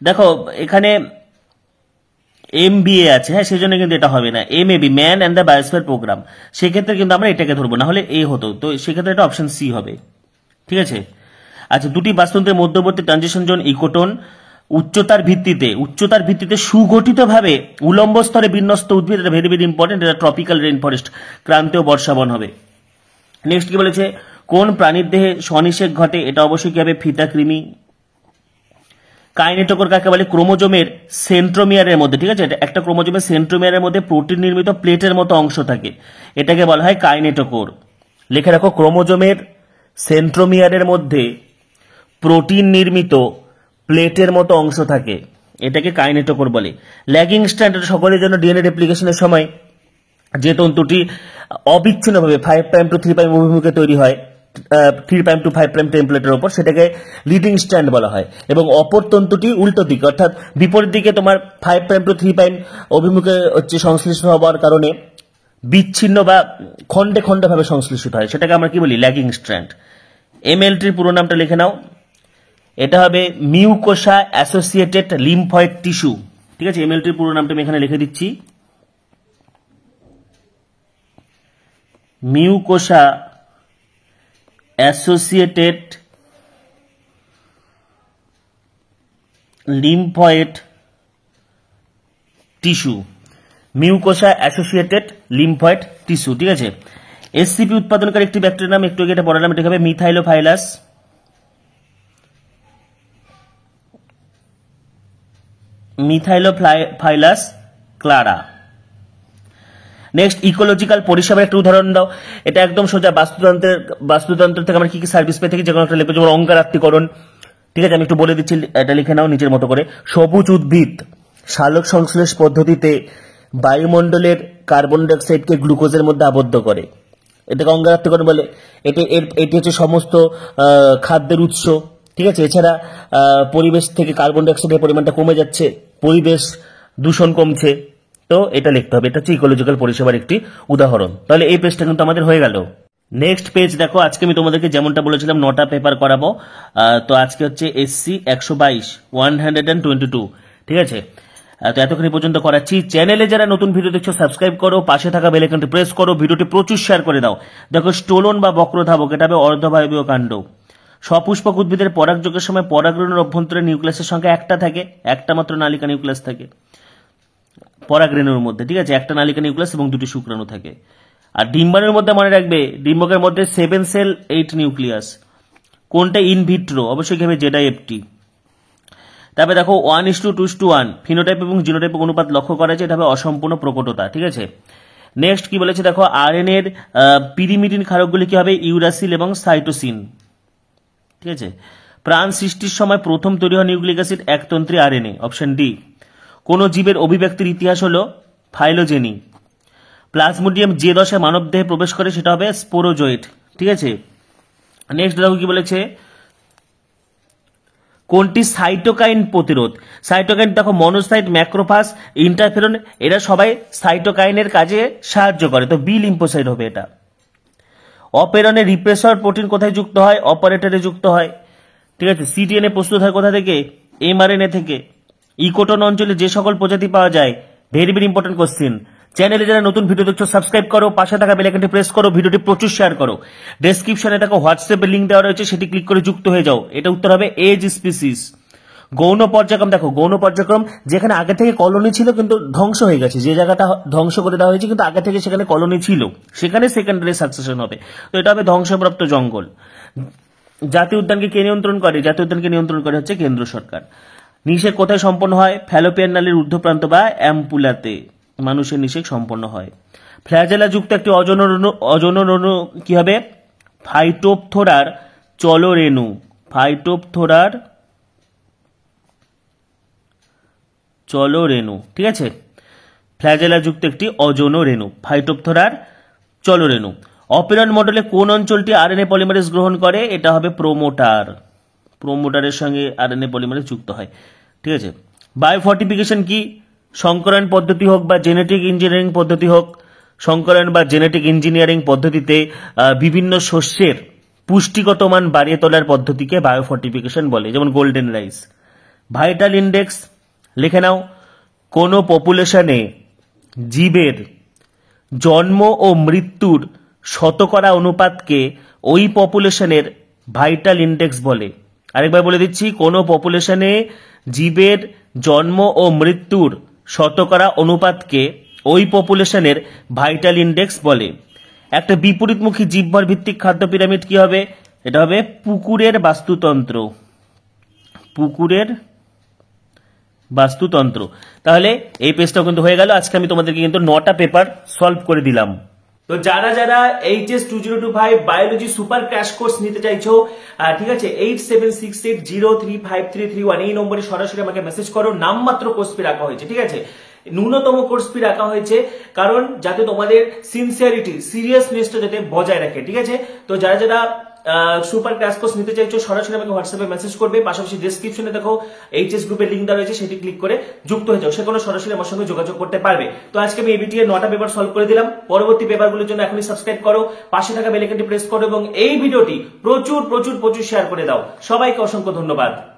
দেখো এখানে MBA আছে, হ্যাঁ, সেই জন্য কিন্তু এটা হবে না। MAB, man and the biosphere programme, সেক্ষেত্রে কিন্তু আমরা এটাকে ধরবো, না হলে এ হতো, তো সেক্ষেত্রে এটা অপশন সি হবে, ঠিক আছে। আচ্ছা, দুটি বাস্তুতন্ত্রের মধ্যবর্তী ট্রানজিশন জোন ইকোটোন। উচ্চতার ভিত্তিতে সুগঠিতভাবে উলম্ব স্তরে বিন্যস্ত উদ্ভিদ, এটা ভেরি ভেরি ইম্পর্টেন্ট, এটা ট্রপিক্যাল রেইন ফরেস্ট, ক্রান্তীয় বর্ষাবন হবে। নেক্সট কি বলেছে, কোন প্রাণীর দেহে স্বনিষেক ঘটে? এটা অবশ্যই কি হবে? ফিতা কৃমি। কাইনেটোকোর কাকে বলে? ক্রোমোজোমের সেন্ট্রোমিয়ারের মধ্যে, ঠিক আছে, একটা ক্রোমোজোমের সেন্ট্রোমিয়ারের মধ্যে প্রোটিন নির্মিত প্লেটের মতো অংশ থাকে, এটাকে বলা হয় কাইনেটোকোর। লিখে রাখো, ক্রোমোজোমের সেন্ট্রোমিয়ারের মধ্যে প্রোটিন নির্মিত প্লেটের মতো অংশ থাকে, এটাকে কাইনেটোকোর বলে। ল্যাগিং স্ট্র্যান্ড, সকলের জন্য ডিএনএ রেপ্লিকেশনের সময় যে তন্তুটি অবিচ্ছিন্নভাবে 5 প্রাইম টু 3 প্রাইম অভিমুখে তৈরি হয় 3 প্রাইম টু 5 প্রাইম টেমপ্লেটের উপর, সেটাকে লিডিং স্ট্র্যান্ড বলা হয়। এবং অপর তন্তুটি উল্টো দিকে অর্থাৎ বিপরীত দিকে তোমার 5 প্রাইম টু 3 প্রাইম অভিমুখে হচ্ছে সংশ্লিষ্ট হওয়ার কারণে বিচ্ছিন্ন বা খণ্ডে খণ্ডে ভাবে সংশ্লিষ্ট হয়, সেটাকে আমরা কি বলি, ল্যাগিং স্ট্র্যান্ড। এমএলটির পুরো নামটা লিখে নাও, এটা হবে মিউকোসা অ্যাসোসিয়েটেড লিম্ফয়েড টিস্যু। ঠিক আছে, এমএলটির পুরো নামটা আমি এখানে লিখে দিচ্ছি, mucosa associated lymphoid tissue, mucosa associated lymphoid tissue. ঠিক আছে, এসসিপি উৎপাদনকারী একটি ব্যাকটেরিয়ার নাম একটু আগে এটা পড়ালাম, এটা হবে মিথাইলোফাইলাস মিথাইলোফাইলাস ক্লারা। নেক্সট, ইকোলজিক্যাল পরিষেবার একটা উদাহরণ দাও। এটা একদম সোজা, বাস্তুতন্ত্র থেকে আমরা কি কি সার্ভিস পেয়ে থাকি, যেমন একটা লিখবে, যেমন অঙ্গারাত্মীকরণ। ঠিক আছে, আমি একটু বলে দিচ্ছি, এটা লিখে নাও নিজের মতো করে। সবুজ উদ্ভিদ সালোক সংশ্লেষ পদ্ধতিতে বায়ুমণ্ডলের কার্বন ডাইঅক্সাইডকে গ্লুকোজের মধ্যে আবদ্ধ করে, এটাকে অঙ্গারাত্মীকরণ বলে। এটি হচ্ছে সমস্ত খাদ্যের উৎস। ঠিক আছে, এছাড়া পরিবেশ থেকে কার্বন ডাইঅক্সাইডের পরিমাণটা কমে যাচ্ছে, পরিবেশ দূষণ কমছে, তো এটা লিখতে হবে। এটা হচ্ছে ইকোলজিক্যাল পরিষেবার একটি উদাহরণ। তাহলে এই পেজটা কিন্তু আমাদের হয়ে গেল। নেক্সট পেজ দেখো, আজকে আমি তোমাদেরকে যেমনটা বলেছিলাম 9টা পেপার করাবো। তো আজকে হচ্ছে এসসি 122 122। ঠিক আছে, তো এতক্ষণ পর্যন্ত করাচ্ছি। চ্যানেলে যারা নতুন ভিডিও দেখছো সাবস্ক্রাইব করো, পাশে থাকা বেল আইকনটি প্রেস করো, ভিডিওটি প্রচুর শেয়ার করে দাও। দেখো, স্টোলন বা বক্রধাবক, এটা হবে অর্ধবায়বীয় কাণ্ড। সপুষ্পক উদ্ভিদের পরাগযোগের সময় পরাগরেণুর অভ্যন্তরে নিউক্লিয়াসের সংখ্যা একটা থাকে, একটা মাত্র নালিকা নিউক্লিয়াস থাকে পরাগরেণুর মধ্যে। ঠিক আছে, একটা নালিকা নিউক্লিয়াস এবং 2টি শুক্রাণু থাকে। আর ডিম্বাণুর মধ্যে মনে রাখবে, ডিম্বকের মধ্যে 7 সেল 8 নিউক্লিয়াস। কোনটা ইনভিট্রো, অবশ্যই হবে ZIFT। তারপরে দেখো 1:2:1 ফিনোটাইপ এবং জিনোটাইপ অনুপাত লক্ষ্য করা যায়, এটা হবে অসম্পূর্ণ প্রকটতা। ঠিক আছে, নেক্সট কি বলেছে দেখো, আরএনএ এর পিরিমিডিন ক্ষারকগুলি কি হবে, ইউরাসিল এবং সাইটোসিন। ঠিক আছে, প্রাণ সৃষ্টির সময় প্রথম তৈরি হওয়া নিউক্লিক অ্যাসিড একতন্ত্রী আরএনএ, অপশন ডি। কোন জীবের অভিব্যক্তির ইতিহাস হলো ফাইলোজেনি। প্লাজমোডিয়াম যে দশায় মানবদেহে প্রবেশ করে সেটা হবে স্পোরোজোয়েট। ঠিক আছে, নেক্সট দেখো কি বলেছে, কোনটি সাইটোকাইন প্রতিরোধ। সাইটোকাইন দেখো, মনোসাইট, ম্যাক্রোফাজ, ইন্টারফেরন, এরা সবাই সাইটোকাইনের কাজে সাহায্য করে, তো বি লিম্ফোসাইট হবে এটা। অপেরনে রিপ্রেসর প্রোটিন কোথায় যুক্ত হয়, অপারেটরে যুক্ত হয়। ঠিক আছে, সিটিএনএ প্রস্তুত হয় কোথা থেকে, এমআরএনএ থেকে। ইকোটন অঞ্চলে যে সকল প্রজাতি পাওয়া যায়, ভেরি ভেরি ইম্পর্টেন্ট কোশ্চেন। চ্যানেলে যারা নতুন ভিডিও দেখছো সাবস্ক্রাইব করো, পাশে থাকা বেল আইকনটি প্রেস করো, ভিডিওটি প্রচুর শেয়ার করো। ডেসক্রিপশনে দেখো হোয়াটসঅ্যাপের লিঙ্ক দেওয়া রয়েছে, সেটি ক্লিক করে যুক্ত হয়ে যাও। এটা উত্তর হবে এজ স্পিসিস। গৌণ পর্যায়ক্রম দেখো, গৌণ পর্যায়ক্রম যেখানে আগে থেকে কলোনি ছিল কিন্তু ধ্বংস হয়ে গেছে, যে জায়গাটা ধ্বংস করে দেওয়া হয়েছে কিন্তু আগে থেকে সেখানে কলোনি ছিল, সেখানে সেকেন্ডারি সাকসেশন হবে, তো এটা হবে ধ্বংসপ্রাপ্ত জঙ্গল। জাতীয় উদ্যানকে কে নিয়ন্ত্রণ করে, জাতীয় উদ্যানকে নিয়ন্ত্রণ করে হচ্ছে কেন্দ্র সরকার। নিষেক কোথায় সম্পন্ন হয়, ফ্যালোপিয়ান নালীর ঊর্ধ্বপ্রান্ত বা অ্যাম্পুলাতে মানুষের নিষেক সম্পন্ন হয়। ফ্ল্যাজেলা যুক্ত একটি অজনরেণু কি হবে, ফাইটোপথোরার চলরেণু। ফাইটোপথোরার চলরেণু। ঠিক আছে, ফ্ল্যাজেলা যুক্ত একটি অজনরেণু, ফাইটোপথোরার চলরেণু। অপেরন মডেলে কোন অঞ্চলটি আরএনএ পলিমারেজ গ্রহণ করে, এটা হবে প্রোমোটার। প্রোমোটারের সঙ্গে আরএনএ পলিমারেজ যুক্ত হয়। ঠিক আছে, বায়োফর্টিফিকেশন কি, সংকরায়ন পদ্ধতি হোক বা জেনেটিক ইঞ্জিনিয়ারিং পদ্ধতি হোক, সংকরায়ন বা জেনেটিক ইঞ্জিনিয়ারিং পদ্ধতিতে বিভিন্ন শস্যের পুষ্টিগত মান বাড়িয়ে তোলার পদ্ধতিকে বায়োফর্টিফিকেশন বলে, যেমন গোল্ডেন রাইস। ভাইটাল ইন্ডেক্স লিখে নাও, কোন পপুলেশনে জীবের জন্ম ও মৃত্যুর শতকরা অনুপাতকে ওই পপুলেশনের ভাইটাল ইন্ডেক্স বলে। আরেকবার বলে দিচ্ছি, কোন পপুলেশনে জীবের জন্ম ও মৃত্যুর শতকরা অনুপাতকে ওই পপুলেশনের ভাইটাল ইন্ডেক্স বলে। একটা বিপরীতমুখী জীবভর ভিত্তিক খাদ্য পিরামিড কি হবে, এটা হবে পুকুরের বাস্তুতন্ত্র। পুকুরের বাস্তুতন্ত্র। তাহলে এই পেজটাও কিন্তু হয়ে গেল। আজকে আমি তোমাদেরকে কিন্তু 9টা পেপার সলভ করে দিলাম। তো যারা যারা HS 2025 biology super crash course নিতে চাইছো, ঠিক আছে, 8768035331 এই নম্বরে সরাসরি আমাকে মেসেজ করো। নামমাত্র কোর্স ফি রাখা হয়েছে। ঠিক আছে, ন্যূনতম কোর্স ফি রাখা হয়েছে, কারণ যাতে তোমাদের সিনসিয়ারিটি সিরিয়াসনেসটা যাতে বজায় রাখে। ঠিক আছে, তো যারা যারা সুপার ক্র্যাশ কোর্স নিতে চাইছো সরাসরি আমাকে হোয়াটসঅ্যাপে মেসেজ করবে, পাশাপাশি ডেসক্রিপশনে দেখো এইচএস গ্রুপের লিঙ্ক দেওয়া রয়েছে, সেটি ক্লিক করে যুক্ত হয়ে যাও, সে কোনো সরাসরি আমার সঙ্গে যোগাযোগ করতে পারবে। তো আজকে আমি এবিটি এর 9টা পেপার সলভ করে দিলাম। পরবর্তী পেপারগুলোর জন্য এখনই সাবস্ক্রাইব করো, পাশে থাকা বেল আইকনটি প্রেস করো এবং এই ভিডিওটি প্রচুর প্রচুর প্রচুর শেয়ার করে দাও। সবাইকে অসংখ্য ধন্যবাদ।